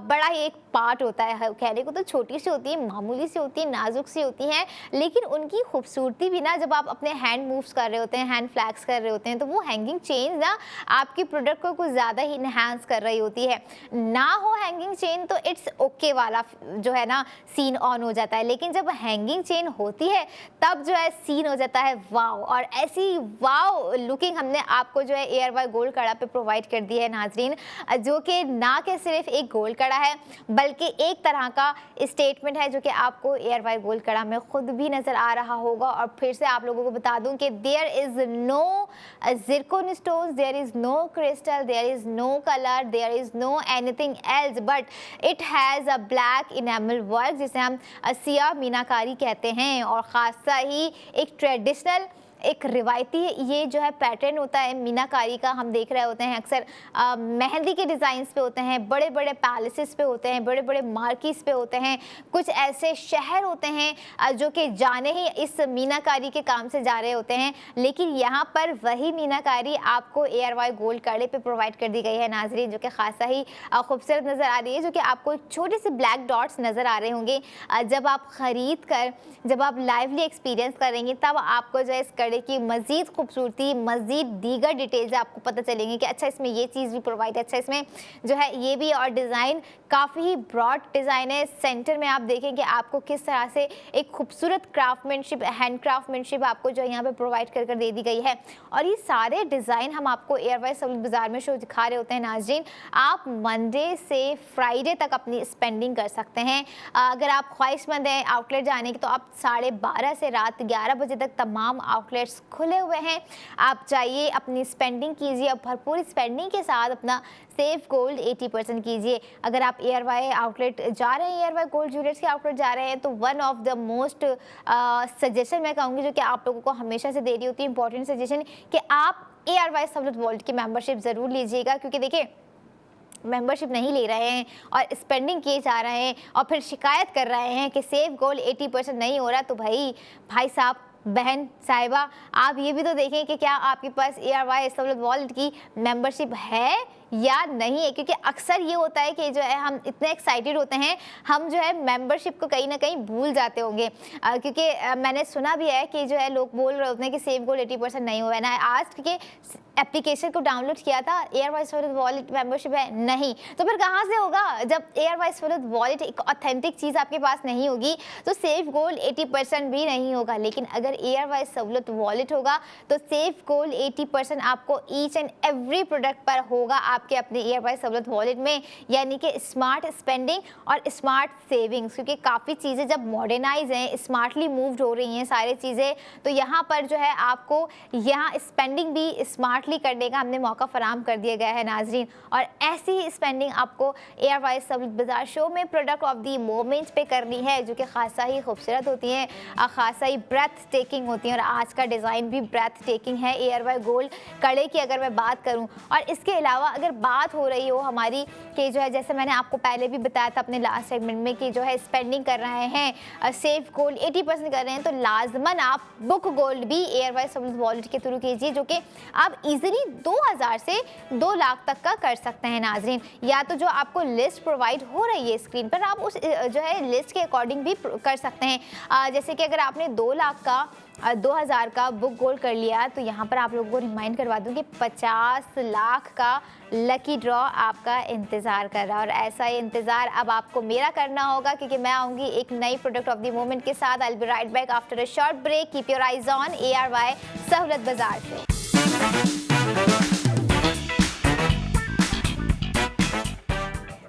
बड़ा ही एक पार्ट होता है। कहने को तो छोटी सी होती है, मामूली सी होती है, नाजुक सी होती हैं, लेकिन उनकी खूबसूरती भी ना, जब आप अपने हैंड मूव्स कर रहे होते हैं, हैंड फ्लैक्स कर रहे होते हैं, तो वो हैंगिंग चेन ना आपकी प्रोडक्ट को कुछ ज़्यादा ही इन्हांस कर रही होती है। ना हो हैंगिंग चेन तो इट्स ओके वाला जो है ना सीन ऑन हो जाता है, लेकिन जब हैंगिंग चेन होती है तब जो है सीन हो जाता है वाव। और ऐसी वाव लुकिंग हमने आपको जो है ARY गोल्ड कड़ा पे प्रोवाइड कर दी है नाजरीन, जो कि ना के सिर्फ एक गोल्ड कड़ा है बल्कि एक तरह का स्टेटमेंट है जो कि आपको ARY गोल्ड कड़ा में खुद भी नजर आ रहा होगा। और फिर से आप लोगों को बता दूं कि there is no zircon stones, there is no crystal, there is no colour, there is no anything else, but it has a black enamel work जिसे हम सिया मीनाकारी कहते हैं। और ख़ासा ही एक ट्रेडिशनल, एक रिवायती ये जो है पैटर्न होता है मीनाकारी का, हम देख रहे होते हैं अक्सर मेहंदी के डिज़ाइंस पे होते हैं, बड़े बड़े पैलेसेस पे होते हैं, बड़े बड़े मार्किस पे होते हैं, कुछ ऐसे शहर होते हैं जो कि जाने ही इस मीनाकारी के काम से जा रहे होते हैं। लेकिन यहाँ पर वही मीनाकारी आपको ARY गोल्ड कड़े पे प्रोवाइड कर दी गई है नाजरीन, जो कि खासा ही खूबसूरत नज़र आ रही है, जो कि आपको छोटे से ब्लैक डॉट्स नज़र आ रहे होंगे। जब आप ख़रीद कर, जब आप लाइवली एक्सपीरियंस करेंगे, तब आपको जो है इस कड़े की मज़ीद खूबसूरती, मज़ीद दीगर डिटेल्स आपको पता चलेंगी कि अच्छा इसमें ये चीज़ भी प्रोवाइड है, अच्छा इसमें जो है ये भी। और डिज़ाइन काफ़ी ही ब्रॉड डिज़ाइन है। सेंटर में आप देखें कि आपको किस तरह से एक खूबसूरत क्राफ्टमैनशिप, हैंड क्राफ्टमैनशिप आपको जो है यहाँ पे प्रोवाइड कर दे दी गई है। और ये सारे डिज़ाइन हम आपको ARY सहूलत बाज़ार में शो दिखा रहे होते हैं नाज़रीन। आप मंडे से फ्राइडे तक अपनी स्पेंडिंग कर सकते हैं। अगर आप ख्वाहिशमंद हैं आउटलेट जाने की, तो आप 12:30 से रात 11 बजे तक तमाम आउटलेट्स खुले हुए हैं। आप जाइए, अपनी स्पेंडिंग कीजिए, भरपूर स्पेंडिंग के साथ अपना सेव गोल्ड 80% कीजिए। अगर आप ARY आउटलेट जा रहे हैं, ARY गोल्ड ज्वेलर्स के आउटलेट जा रहे हैं, तो one of the most suggestion मैं कहूँगी जो कि आप लोगों को हमेशा से दे रही होती है, इंपॉर्टेंट सजेशन, कि आप ARY सहूलत वॉलेट की मेंबरशिप ज़रूर लीजिएगा। क्योंकि देखिए, मेंबरशिप नहीं ले रहे हैं और स्पेंडिंग किए जा रहे हैं और फिर शिकायत कर रहे हैं कि सेव गोल्ड 80% नहीं हो रहा, तो भाई साहब, बहन साहिबा, आप ये भी तो देखें कि क्या आपके पास ARY सहूलत वॉलेट की मेंबरशिप है या नहीं है। क्योंकि अक्सर ये होता है कि जो है हम इतने एक्साइटेड होते हैं, हम जो है मेंबरशिप को कहीं ना कहीं भूल जाते होंगे। क्योंकि मैंने सुना भी है कि जो है लोग बोल रहे होते हैं कि सेव गोल्ड 80% नहीं हुआ है ना। आज के एप्लीकेशन को डाउनलोड किया था, ARY सहूलत वॉलेट मेंबरशिप है नहीं, तो फिर कहाँ से होगा। जब ARY सहूलत वॉलेट एक ऑथेंटिक चीज़ आपके पास नहीं होगी तो सेव गोल्ड 80% भी नहीं होगा। लेकिन अगर ARY सहूलत वॉलेट होगा तो सेव गोल्ड 80% आपको ईच एंड एवरी प्रोडक्ट पर होगा आपके अपने ARY सहूलत वॉलेट में, यानी कि स्मार्ट स्पेंडिंग और स्मार्ट सेविंग्स। क्योंकि काफ़ी चीज़ें जब मॉडर्नाइज हैं, स्मार्टली मूव्ड हो रही हैं सारी चीज़ें, तो यहाँ पर जो है आपको यहाँ स्पेंडिंग भी स्मार्टली करने का हमने मौका फराहम कर दिया गया है नाजरीन। और ऐसी स्पेंडिंग आपको ARY सहूलत बाज़ार शो में प्रोडक्ट ऑफ दी मोमेंट्स पे करनी है, जो कि खासा ही खूबसूरत होती हैं, खासा ही ब्रेथ टेकिंग होती हैं। और आज का डिज़ाइन भी ब्रेथ टेकिंग है ARY गोल्ड कड़े की अगर मैं बात करूँ। और इसके अलावा अगर बात हो रही हो हमारी कि जो है, जैसे मैंने आपको पहले भी बताया था अपने लास्ट सेगमेंट में, कि जो है स्पेंडिंग कर रहे हैं, सेव गोल्ड 80% कर रहे हैं, तो लाजमन आप बुक गोल्ड भी ARY सहूलत वॉलेट के थ्रू कीजिए, जो कि आप इजीली 2000 से 2 लाख तक का कर सकते हैं नाजरीन। या तो जो आपको लिस्ट प्रोवाइड हो रही है स्क्रीन पर, आप उस जो है लिस्ट के अकॉर्डिंग भी कर सकते हैं। जैसे कि अगर आपने 2 लाख का 2000 का बुक गोल्ड कर लिया, तो यहाँ पर आप लोगों को रिमाइंड करवा दूँ कि 50 लाख का लकी ड्रॉ आपका इंतज़ार कर रहा है। और ऐसा ही इंतज़ार अब आपको मेरा करना होगा, क्योंकि मैं आऊँगी एक नई प्रोडक्ट ऑफ द मोमेंट के साथ। I will be right back after a short break. Keep your eyes on ARY Sahulat बाजार से।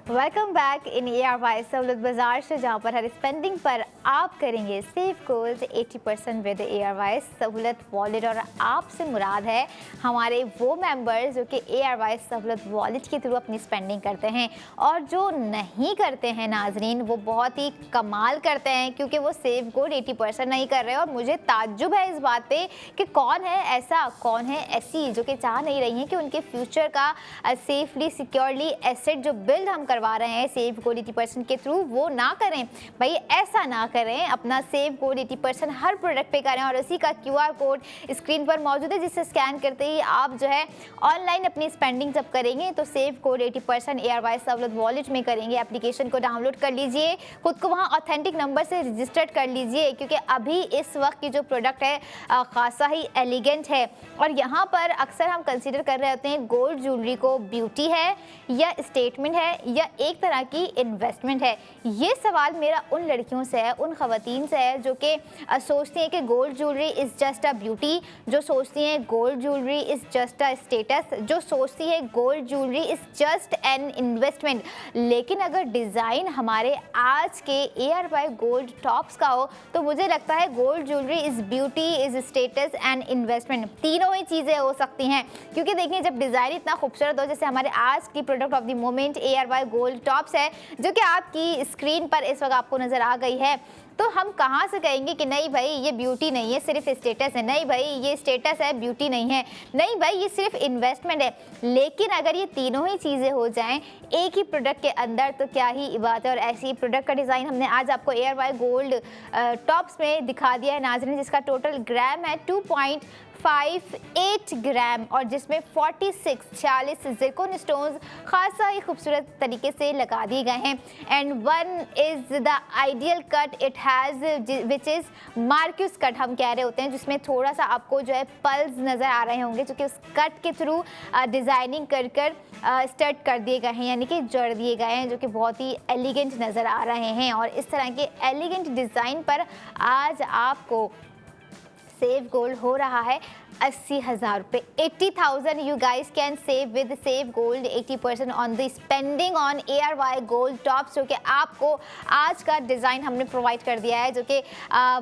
Welcome back in ARY Sahulat बाजार से, जहाँ पर हर स्पेंडिंग पर आप करेंगे सेव गोल्ड 80% विद ARY सहूलत वॉलेट। और आपसे मुराद है हमारे वो मेंबर्स जो कि ARY सहूलत वॉलेट के थ्रू अपनी स्पेंडिंग करते हैं। और जो नहीं करते हैं नाजरीन, वो बहुत ही कमाल करते हैं, क्योंकि वो सेव गोल्ड 80% नहीं कर रहे। और मुझे ताज्जुब है इस बात पे कि कौन है ऐसा, कौन है ऐसी जो कि चाह नहीं रही हैं कि उनके फ्यूचर का सेफली सिक्योरली एसेट जो बिल्ड हम करवा रहे हैं सेव गोल्ड 80% के थ्रू, वो ना करें। भाई ऐसा ना करें, अपना सेव गोल्ड 80% हर प्रोडक्ट पे करें। और उसी का QR कोड स्क्रीन पर मौजूद है, जिसे स्कैन करते ही आप जो है ऑनलाइन अपनी स्पेंडिंग जब करेंगे तो सेव गोल्ड 80% ARY सहूलत वॉलेट में करेंगे। एप्लीकेशन को डाउनलोड कर लीजिए, खुद को वहाँ ऑथेंटिक नंबर से रजिस्टर्ड कर लीजिए, क्योंकि अभी इस वक्त की जो प्रोडक्ट है खासा ही एलिगेंट है। और यहाँ पर अक्सर हम कंसिडर कर रहे होते हैं गोल्ड ज्वेलरी को ब्यूटी है या स्टेटमेंट है या एक तरह की इन्वेस्टमेंट है। ये सवाल मेरा उन लड़कियों से है, उन ख़वातीन से है जो कि सोचती हैं कि gold jewellery is just a beauty, जो सोचती हैं gold jewellery is just a status, जो सोचती है gold jewellery is just an investment. लेकिन अगर डिज़ाइन हमारे आज के ARY गोल्ड टॉप्स का हो, तो मुझे लगता है gold jewellery is beauty, is status and investment, तीनों ही चीज़ें हो सकती हैं। क्योंकि देखिए, जब डिज़ाइन इतना खूबसूरत हो, जैसे हमारे आज की product of the moment ARY gold tops है, जो कि आपकी स्क्रीन पर इस वक्त आपको नज़र आ गई है, तो हम कहाँ से कहेंगे कि नहीं भाई ये ब्यूटी नहीं है, सिर्फ स्टेटस है, नहीं भाई ये स्टेटस है, ब्यूटी नहीं है, नहीं भाई ये सिर्फ इन्वेस्टमेंट है। लेकिन अगर ये तीनों ही चीज़ें हो जाएं एक ही प्रोडक्ट के अंदर, तो क्या ही बात है। और ऐसी प्रोडक्ट का डिज़ाइन हमने आज आपको ARY गोल्ड टॉप्स में दिखा दिया है नाज़रीन, जिसका टोटल ग्राम है 2.58 ग्राम, और जिसमें 46 ज़िरकॉन स्टोन्स खासा ही खूबसूरत तरीके से लगा दिए गए हैं। And one is the ideal cut it has, which is Marcus cut हम कह रहे होते हैं, जिसमें थोड़ा सा आपको जो है पल्स नज़र आ रहे होंगे, जो कि उस कट के थ्रू डिज़ाइनिंग कर स्टड कर दिए गए हैं, यानी कि जड़ दिए गए हैं, जो कि बहुत ही एलिगेंट नज़र आ रहे हैं। और इस तरह के एलिगेंट डिज़ाइन पर आज आपको सेव गोल्ड हो रहा है 80,000 रुपये, 80,000 you guys can save with save gold 80% on the spending on ARY gold tops, जो कि आपको आज का डिज़ाइन हमने प्रोवाइड कर दिया है, जो कि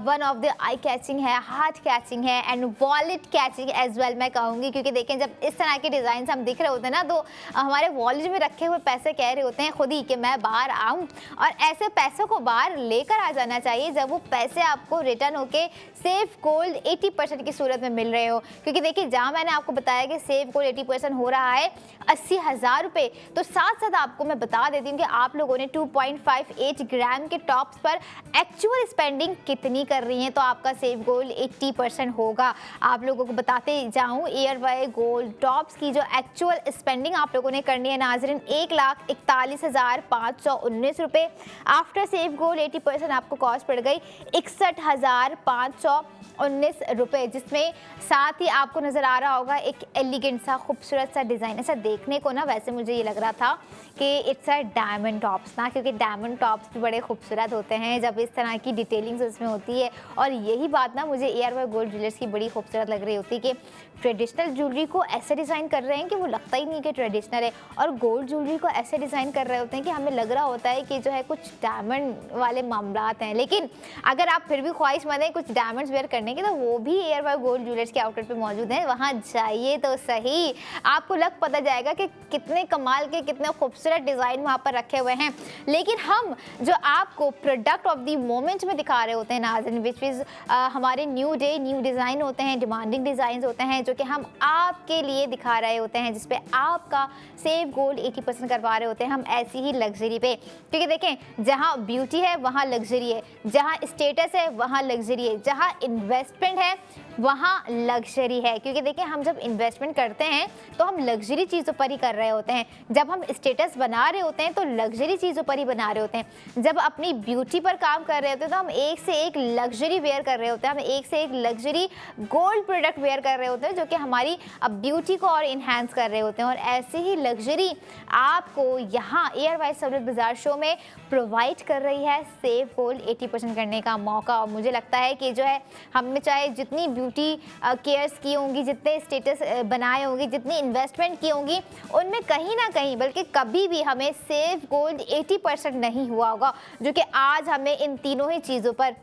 one of the eye catching है, हार्ट कैचिंग है and wallet catching as well मैं कहूँगी। क्योंकि देखें, जब इस तरह के डिज़ाइन हम दिख रहे होते हैं ना, तो हमारे वॉलेट में रखे हुए पैसे कह रहे होते हैं खुद ही कि मैं बाहर आऊँ, और ऐसे पैसों को बाहर लेकर आ जाना चाहिए जब वो पैसे आपको रिटर्न होके सेव गोल्ड 80% की सूरत में मिल रहे हो। क्योंकि देखिए, जहाँ मैंने आपको बताया कि सेव गोल्ड 80% हो रहा है 80,000 रुपये, तो साथ साथ आपको मैं बता देती हूँ कि आप लोगों ने 2.58 ग्राम के टॉप्स पर एक्चुअल स्पेंडिंग कितनी कर रही हैं, तो आपका सेव गोल्ड 80% होगा। आप लोगों को बताते जाऊँ, ARY गोल्ड टॉप्स की जो एक्चुअल स्पेंडिंग आप लोगों ने करनी है नाजरीन, 1,41,519 रुपये। आफ्टर सेव गोल्ड 80% आपको कॉस्ट पड़ गई 61,519 रुपये, जिसमें साथ ही आपको नज़र आ रहा होगा एक एलिगेंट सा खूबसूरत सा डिज़ाइन। ऐसा देखने को ना वैसे मुझे ये लग रहा था कि इट्स अ डायमंड टॉप्स ना, क्योंकि डायमंड टॉप्स भी बड़े खूबसूरत होते हैं जब इस तरह की डिटेलिंग्स उसमें होती है। और यही बात ना मुझे ARY गोल्ड ज्वेलर्स की बड़ी खूबसूरत लग रही होती है कि ट्रेडिशनल ज्वेलरी को ऐसे डिज़ाइन कर रहे हैं कि वो लगता ही नहीं कि ट्रेडिशनल है, और गोल्ड ज्वेलरी को ऐसे डिज़ाइन कर रहे होते हैं कि हमें लग रहा होता है कि जो है कुछ डायमंड वाले मामलात हैं। लेकिन अगर आप फिर भी ख्वाहिशमंद हैं कुछ डायमंड्स वेयर करने की, तो वो भी ARY गोल्ड ज्वेलर्स के आउटलेट पे मौजूद हैं, वहाँ जाइए तो सही, आपको लग पता जाएगा कि कितने कमाल के, कितने खूबसूरत डिज़ाइन वहाँ पर रखे हुए हैं। लेकिन हम जो आपको प्रोडक्ट ऑफ द मोमेंट में दिखा रहे होते हैं नाज़रीन, विच इज़ हमारे न्यू डे न्यू डिज़ाइन होते हैं, डिमांडिंग डिज़ाइन होते हैं, जो कि हम आपके लिए दिखा रहे होते हैं, जिसपे आपका सेव गोल्ड 80% करवा रहे होते हैं हम ऐसी ही लग्जरी पे। क्योंकि देखें, जहाँ ब्यूटी है वहाँ लग्जरी है, जहाँ स्टेटस है वहाँ लग्जरी है, जहाँ इन्वेस्टमेंट है वहाँ लग्जरी है। क्योंकि देखिए हम जब इन्वेस्टमेंट करते हैं तो हम लग्जरी चीज़ों पर ही कर रहे होते हैं, जब हम स्टेटस बना रहे होते हैं तो लग्जरी चीज़ों पर ही बना रहे होते हैं, जब अपनी ब्यूटी पर काम कर रहे होते हैं तो हम एक से एक लग्जरी वेयर कर रहे होते हैं, हम एक से एक लग्जरी गोल्ड प्रोडक्ट वेयर कर रहे होते हैं जो कि हमारी ब्यूटी को और इन्हांस कर रहे होते हैं। और ऐसे ही लग्जरी आपको यहाँ एयर वाइज सहूलत बाजार शो में प्रोवाइड कर रही है सेव गोल्ड 80% करने का मौका। और मुझे लगता है कि जो है हमने चाहे जितनी ब्यूटी केयर्स की होंगी, जितने स्टेटस बनाए होंगे, जितनी इन्वेस्टमेंट की होंगी, उनमें कहीं ना कहीं बल्कि कभी भी हमें सेव गोल्ड 80% नहीं हुआ होगा, जो कि आज हमें इन तीनों ही चीज़ों पर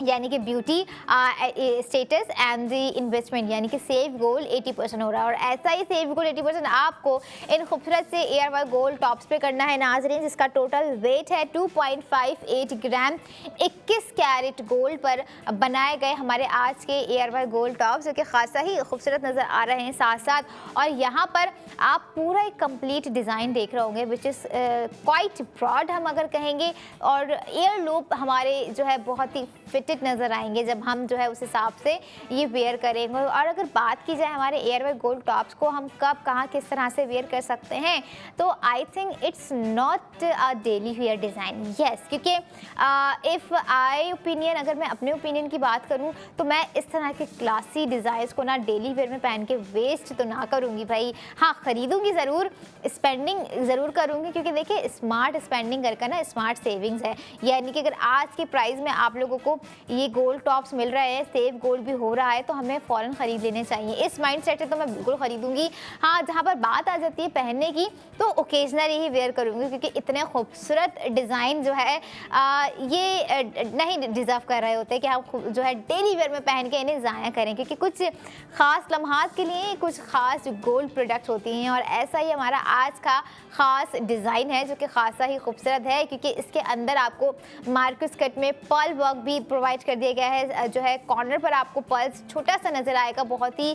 यानी कि beauty status and the investment यानी कि सेव गोल्ड 80% हो रहा है। और ऐसा ही सेव गोल्ड 80% आपको इन खूबसूरत से एयर वाई गोल्ड टॉप्स पे करना है नाजरीन, जिसका टोटल वेट है 2.58 ग्राम 21 कैरेट गोल्ड पर बनाए गए हमारे आज के एयर वाई गोल्ड टॉप्स, जो कि खासा ही खूबसूरत नज़र आ रहे हैं साथ साथ। और यहाँ पर आप पूरा एक कंप्लीट डिज़ाइन देख रहे होंगे विच इज़ क्वाइट ब्रॉड हम अगर कहेंगे, और एयर लूप हमारे जो है बहुत ही फिटेड नज़र आएंगे जब हम जो है उस हिसाब से ये वेयर करेंगे। और अगर बात की जाए हमारे एयर वाई गोल्ड टॉप्स को हम कब कहाँ किस तरह से वेयर कर सकते हैं, तो I think it's not a daily wear design, yes. क्योंकि इफ़ आई ओपिनियन, अगर मैं अपने ओपिनियन की बात करूँ तो मैं इस तरह के क्लासी डिज़ाइंस को ना डेली वेयर में पहन के वेस्ट तो ना करूँगी भाई। हाँ, ख़रीदूँगी ज़रूर, स्पेंडिंग ज़रूर करूँगी, क्योंकि देखिए स्मार्ट स्पेंडिंग करके ना स्मार्ट सेविंग्स है। यानी कि अगर आज के प्राइस में आप लोगों को ये गोल्ड टॉप्स मिल रहे हैं, सेव गोल्ड भी हो रहा है, तो हमें फ़ौरन ख़रीद लेने चाहिए। इस माइंडसेट से तो मैं बिल्कुल ख़रीदूँगी। हाँ, जहाँ पर बात आ जाती है पहनने की, तो ओकेजनली ही वेयर करूँगी, क्योंकि इतने खूबसूरत डिज़ाइन जो है ये नहीं डिज़र्व कर रहे होते कि हम जो है डेली वेयर में पहन के इन्हें ज़ाया करें, क्योंकि कुछ ख़ास लम्हात के लिए कुछ ख़ास गोल्ड प्रोडक्ट होती हैं। और ऐसा ही हमारा आज का ख़ास डिज़ाइन है जो कि खासा ही खूबसूरत है, क्योंकि इसके अंदर आपको मार्कस कट में पर्ल वर्क भी प्रोवाइड कर दिया गया है। जो है कॉर्नर पर आपको पर्ल्स छोटा सा नज़र आएगा, बहुत ही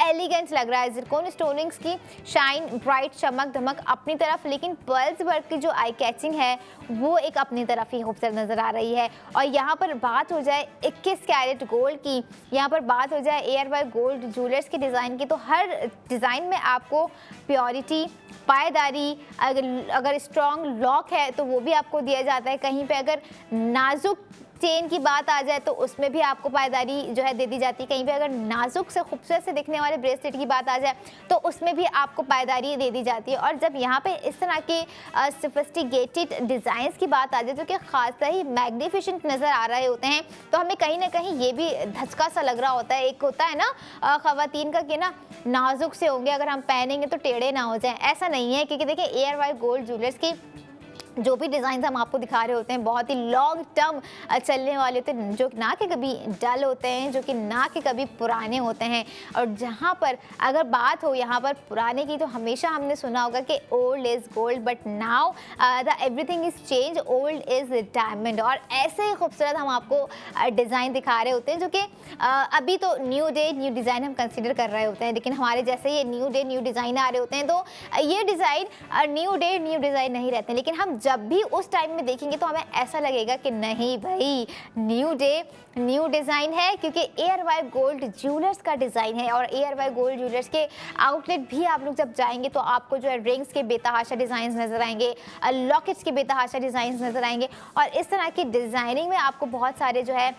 एलिगेंट लग रहा है। ज़िरकोन स्टोनिंग्स की शाइन, ब्राइट चमक धमक अपनी तरफ, लेकिन पर्ल्स वर्क की जो आई कैचिंग है वो एक अपनी तरफ ही खूबसूरत नज़र आ रही है। और यहाँ पर बात हो जाए 21 कैरेट गोल्ड की, यहाँ पर बात हो जाए एयर वाई गोल्ड ज्वेलर्स के डिज़ाइन की, तो हर डिज़ाइन में आपको प्योरिटी, पायदारी, अगर स्ट्रॉन्ग लॉक है तो वो भी आपको दिया जाता है। कहीं पे अगर नाजुक चेन की बात आ जाए तो उसमें भी आपको पायदारी जो है दे दी जाती है। कहीं पे अगर नाजुक से खूबसूरत से दिखने वाले ब्रेसलेट की बात आ जाए तो उसमें भी आपको पायदारी दे दी जाती है। और जब यहाँ पे इस तरह के सोफिस्टिकेटेड डिज़ाइंस की बात आ जाए जो कि खासा ही मैग्निफिसेंट नज़र आ रहे होते हैं, तो हमें कहीं ना कहीं ये भी धचका सा लग रहा होता है। एक होता है ना ख़वातीन का कि ना नाजुक से होंगे, अगर हम पहनेंगे तो टेढ़े ना हो जाएं, ऐसा नहीं है। क्योंकि देखिए एयर वाई गोल्ड ज्वेलर्स की जो भी डिज़ाइन हम आपको दिखा रहे होते हैं बहुत ही लॉन्ग टर्म चलने वाले होते हैं, जो ना कि कभी डल होते हैं, जो कि ना कि कभी पुराने होते हैं। और जहाँ पर अगर बात हो यहाँ पर पुराने की, तो हमेशा हमने सुना होगा कि old is gold but now the everything is change, old is diamond. और ऐसे ही खूबसूरत हम आपको डिज़ाइन दिखा रहे होते हैं, जो कि अभी तो न्यू डे न्यू डिज़ाइन हम कंसिडर कर रहे होते हैं, लेकिन हमारे जैसे ये न्यू डे न्यू डिज़ाइन आ रहे होते हैं, तो ये design new day new design नहीं रहते हैं। लेकिन हम जब भी उस टाइम में देखेंगे तो हमें ऐसा लगेगा कि नहीं भाई, न्यू डे न्यू डिज़ाइन है, क्योंकि एयर वाई गोल्ड ज्वेलर्स का डिज़ाइन है। और एयर वाई गोल्ड ज्वेलर्स के आउटलेट भी आप लोग जब जाएंगे तो आपको जो है रिंग्स के बेतहाशा डिज़ाइन नज़र आएंगे, लॉकेट्स के बेतहाशा डिज़ाइन नज़र आएंगे, और इस तरह की डिज़ाइनिंग में आपको बहुत सारे जो है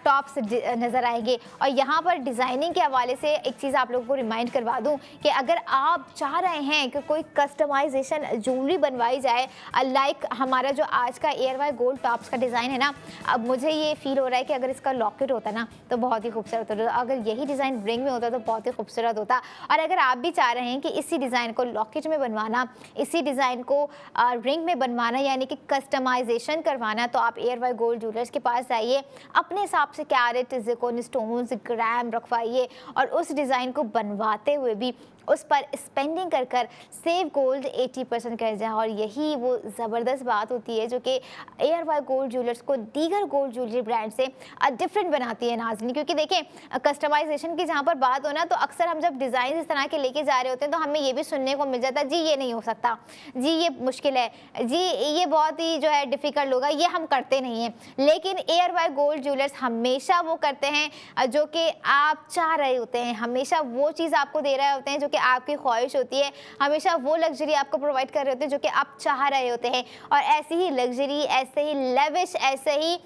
टॉप्स नज़र आएंगे। और यहाँ पर डिज़ाइनिंग के हवाले से एक चीज़ आप लोगों को रिमाइंड करवा दूँ कि अगर आप चाह रहे हैं कि कोई कस्टमाइजेशन ज्वेलरी बनवाई जाए, लाइक हमारा जो आज का एयर वाई गोल्ड टॉप्स का डिज़ाइन है ना, अब मुझे ये फील हो रहा है कि अगर इसका लॉकेट होता ना तो बहुत ही खूबसूरत होता, अगर यही डिज़ाइन रिंग में होता तो बहुत ही खूबसूरत होता। और अगर आप भी चाह रहे हैं कि इसी डिज़ाइन को लॉकेट में बनवाना, इसी डिज़ाइन को रिंग में बनवाना, यानी कि कस्टमाइजेशन करवाना, तो आप एयर वाई गोल्ड ज्वेलर्स के पास जाइए, अपने हिसाब से कैरेट, ज़िरकोन स्टोन्स, ग्राम रखवाइए, और उस डिज़ाइन को बनवाते हुए भी उस पर स्पेंडिंग कर कर सेव गोल्ड 80% कर जाए। और यही वो ज़बरदस्त बात होती है जो कि ARY गोल्ड ज्वेलर्स को दीगर गोल्ड ज्वेलरी ब्रांड से डिफरेंट बनाती है नाज़रीन। क्योंकि देखें, कस्टमाइजेशन की जहाँ पर बात हो ना, तो अक्सर हम जब डिज़ाइन इस तरह के लेके जा रहे होते हैं तो हमें ये भी सुनने को मिल जाता है, जी ये नहीं हो सकता, जी ये मुश्किल है, जी ये बहुत ही जो है डिफ़िकल्ट होगा, ये हम करते नहीं हैं। लेकिन ARY गोल्ड ज्वेलर्स हमेशा वो करते हैं जो कि आप चाह रहे होते हैं, हमेशा वो चीज़ आपको दे रहे होते हैं जो कि आपकी ख्वाहिश होती है, हमेशा वो लग्जरी आपको प्रोवाइड कर रहे होते हैं जो कि आप चाह रहे होते हैं। और ऐसी ही लग्जरी, ऐसे ही लेविश, ऐसे ही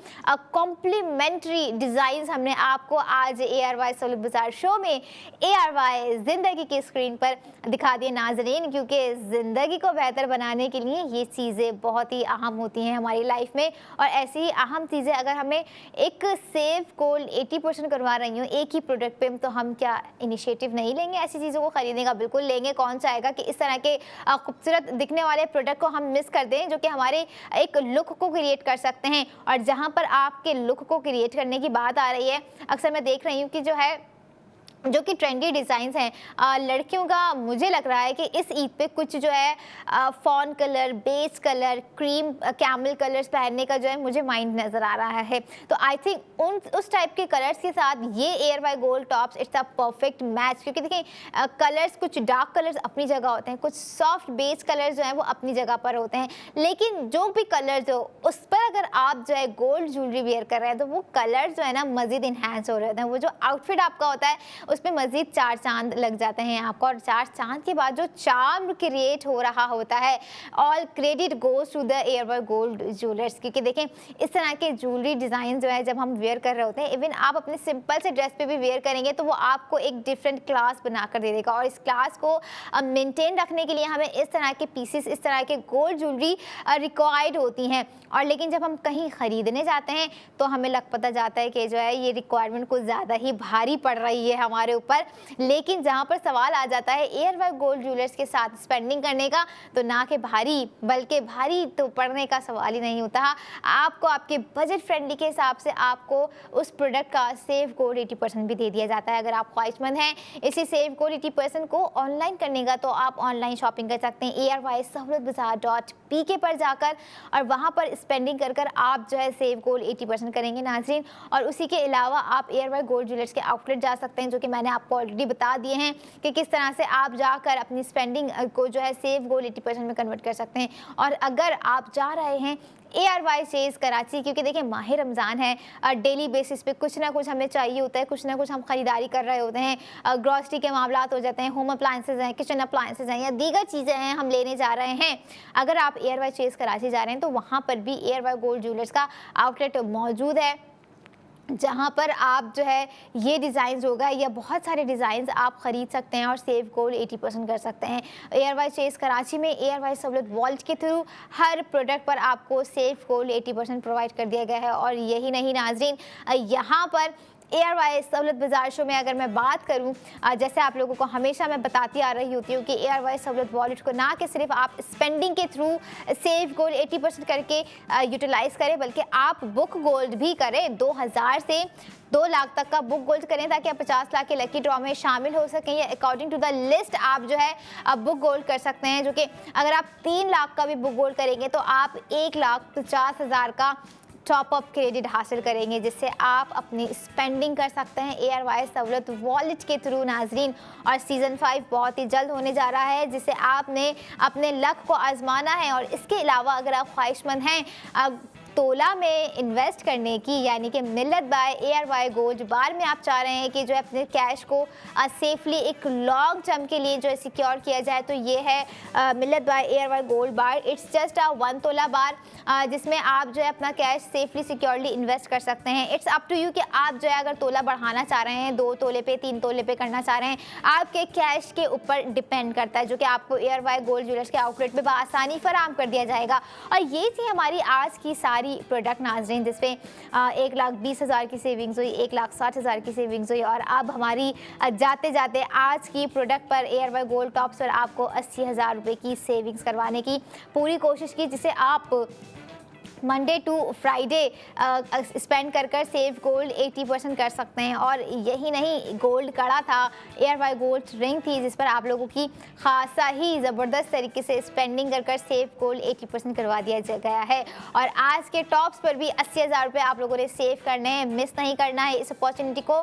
कॉम्प्लीमेंट्री डिज़ाइंस हमने आपको आज ARY सहूलत बाज़ार शो में ARY ज़िंदगी की स्क्रीन पर दिखा दिए नाज़रीन। क्योंकि ज़िंदगी को बेहतर बनाने के लिए ये चीज़ें बहुत ही अहम होती हैं हमारी लाइफ में। और ऐसी ही अहम चीज़ें अगर हमें एक सेव गोल्ड 80% करवा रही हूँ एक ही प्रोडक्ट पे, तो हम क्या इनिशिएटिव नहीं लेंगे ऐसी चीज़ों को खरीदने का? बिल्कुल लेंगे। कौन चाहेगा कि इस तरह के खूबसूरत दिखने वाले प्रोडक्ट को हम मिस कर दें जो कि हमारे एक लुक को क्रिएट कर सकते हैं। और जहाँ पर आपके लुक को क्रिएट करने की बात आ रही है, अक्सर मैं देख रही हूँ कि जो कि ट्रेंडी डिज़ाइंस हैं लड़कियों का, मुझे लग रहा है कि इस ईद पे कुछ जो है fawn colour, beige colour, cream camel colours पहनने का जो है मुझे माइंड नज़र आ रहा है। तो आई थिंक उस टाइप के कलर्स के साथ ये ARY gold tops it's a perfect match. क्योंकि देखें, कलर्स, कुछ डार्क कलर्स अपनी जगह होते हैं, कुछ सॉफ्ट बेज कलर्स जो हैं वो अपनी जगह पर होते हैं, लेकिन जो भी कलर्स हो उस पर अगर आप जो है गोल्ड ज्वेलरी वेयर कर रहे हैं तो वो कलर्स जो है ना मज़ीद इन्हेंस हो रहे होते हैं। वो जो आउटफिट आपका होता है उसमें मज़ीद 4 चांद लग जाते हैं आपको। और 4 चांद के बाद जो चार्म क्रिएट हो रहा होता है, all credit goes to the ARY gold jewellers. क्योंकि देखें, इस तरह के ज्वेलरी डिज़ाइन जो है जब हम वेयर कर रहे होते हैं, इवन आप अपने सिंपल से ड्रेस पे भी वेयर करेंगे तो वो आपको एक डिफरेंट क्लास बनाकर दे देगा। और इस क्लास को मेंटेन रखने के लिए हमें इस तरह के पीसेस, इस तरह के गोल्ड ज्वेलरी रिक्वायर्ड होती हैं। और लेकिन जब हम कहीं ख़रीदने जाते हैं तो हमें लग पता जाता है कि जो है ये रिक्वायरमेंट कुछ ज़्यादा ही भारी पड़ रही है हमारे ऊपर। लेकिन जहाँ पर सवाल आ जाता है ARY गोल्ड ज्वेलर्स के साथ स्पेंडिंग करने का, तो ना कि भारी, बल्कि भारी तो पड़ने का सवाल ही नहीं होता। आपको आपके बजट फ्रेंडली के हिसाब से आपको उस प्रोडक्ट का सेव कोड 80% भी दे दिया जाता है। अगर आप ख्वाहिशमंद हैं इसी सेव कोड 80% को ऑनलाइन करने का, तो आप ऑनलाइन शॉपिंग कर सकते हैं ARY सहूलत बाज़ार .pk पर जाकर, और वहाँ पर स्पेंडिंग कर कर आप जो है सेव गोल्ड 80% करेंगे नाज़रीन। और उसी के अलावा आप ARY गोल्ड ज्वेलर्स के आउटलेट जा सकते हैं जो कि मैंने आपको ऑलरेडी बता दिए हैं कि किस तरह से आप जाकर अपनी स्पेंडिंग को जो है सेव गोल्ड 80% में कन्वर्ट कर सकते हैं। और अगर आप जा रहे हैं ARY चेज़ कराची, क्योंकि देखिए माह रमज़ान है, डेली बेसिस पे कुछ ना कुछ हमें चाहिए होता है, कुछ ना कुछ हम ख़रीदारी कर रहे होते हैं, ग्रॉसरी के मामलात हो जाते हैं, होम अप्लाइंसेज हैं, किचन अप्लाइंसेज हैं, या दीगर चीज़ें हैं हम लेने जा रहे हैं। अगर आप ARY चेज़ कराची जा रहे हैं तो वहाँ पर भी ARY गोल्ड ज्वेलर्स का आउटलेट मौजूद है, जहाँ पर आप जो है ये डिज़ाइंस होगा या बहुत सारे डिज़ाइंस आप ख़रीद सकते हैं और सेव गोल्ड 80% कर सकते हैं। ARY चेज़ कराची में ARY सहूलत वॉलेट के थ्रू हर प्रोडक्ट पर आपको सेव गोल्ड 80% प्रोवाइड कर दिया गया है। और यही नहीं नाज़रीन, यहाँ पर ARY सहूलत बाज़ार शो में अगर मैं बात करूं, जैसे आप लोगों को हमेशा मैं बताती आ रही होती हूँ कि ARY सहूलत वॉलेट को ना कि सिर्फ आप स्पेंडिंग के थ्रू सेव गोल्ड 80% करके यूटिलाइज़ करें, बल्कि आप बुक गोल्ड भी करें। 2000 से 2 लाख तक का बुक गोल्ड करें ताकि आप 50 लाख के लकी ड्रॉ में शामिल हो सकें, या अकॉर्डिंग टू द लिस्ट आप जो है अब बुक गोल्ड कर सकते हैं। जो कि अगर आप 3 लाख का भी बुक गोल्ड करेंगे तो आप 1,50,000 का टॉप अप क्रेडिट हासिल करेंगे, जिससे आप अपनी स्पेंडिंग कर सकते हैं ARY सहूलत वॉलेट के थ्रू नाज़रीन। और सीज़न 5 बहुत ही जल्द होने जा रहा है, जिसे आपने अपने लक को आजमाना है। और इसके अलावा अगर आप ख्वाहिशमंद हैं तोला में इन्वेस्ट करने की, यानी कि मिल्लत बाय ARY गोल्ड बार में आप चाह रहे हैं कि जो है अपने कैश को सेफली एक लॉन्ग टर्म के लिए जो है सिक्योर किया जाए, तो ये है Millat by ARY gold bar. It's just 1 tola बार, जिसमें आप जो है अपना कैश सेफली सिक्योरली इन्वेस्ट कर सकते हैं। इट्स अप टू यू कि आप जो है अगर तोला बढ़ाना चाह रहे हैं, 2 तोले पे, 3 तोले पे करना चाह रहे हैं, आपके कैश के ऊपर डिपेंड करता है, जो कि आपको ARY गोल्ड ज्वेलर्स के आउटलेट में बआसानी फराहम कर दिया जाएगा। और ये थी हमारी आज की सारी प्रोडक्ट नाज़रीन, जिसमें 1,20,000 की सेविंग्स हुई, 1,60,000 की सेविंग्स हुई। और अब हमारी जाते जाते आज की प्रोडक्ट पर ARY गोल्ड टॉप्स पर आपको 80,000 रुपये की सेविंग्स करवाने की पूरी कोशिश की, जिसे आप मंडे टू फ्राइडे स्पेंड कर सेव गोल्ड 80% कर सकते हैं। और यही नहीं, गोल्ड कड़ा था, ARY गोल्ड रिंग थी जिस पर आप लोगों की खासा ही ज़बरदस्त तरीके से स्पेंडिंग कर सेव गोल्ड 80% करवा दिया गया है। और आज के टॉप्स पर भी 80,000 रुपये आप लोगों ने सेव करने हैं, मिस नहीं करना है, इस अपॉर्चुनिटी को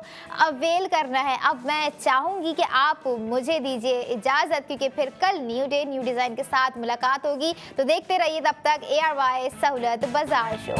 अवेल करना है। अब मैं चाहूँगी कि आप मुझे दीजिए इजाज़त, क्योंकि फिर कल न्यू डे न्यू डिज़ाइन के साथ मुलाकात होगी। तो देखते रहिए तब तक ARY सहूलत बाजार शो।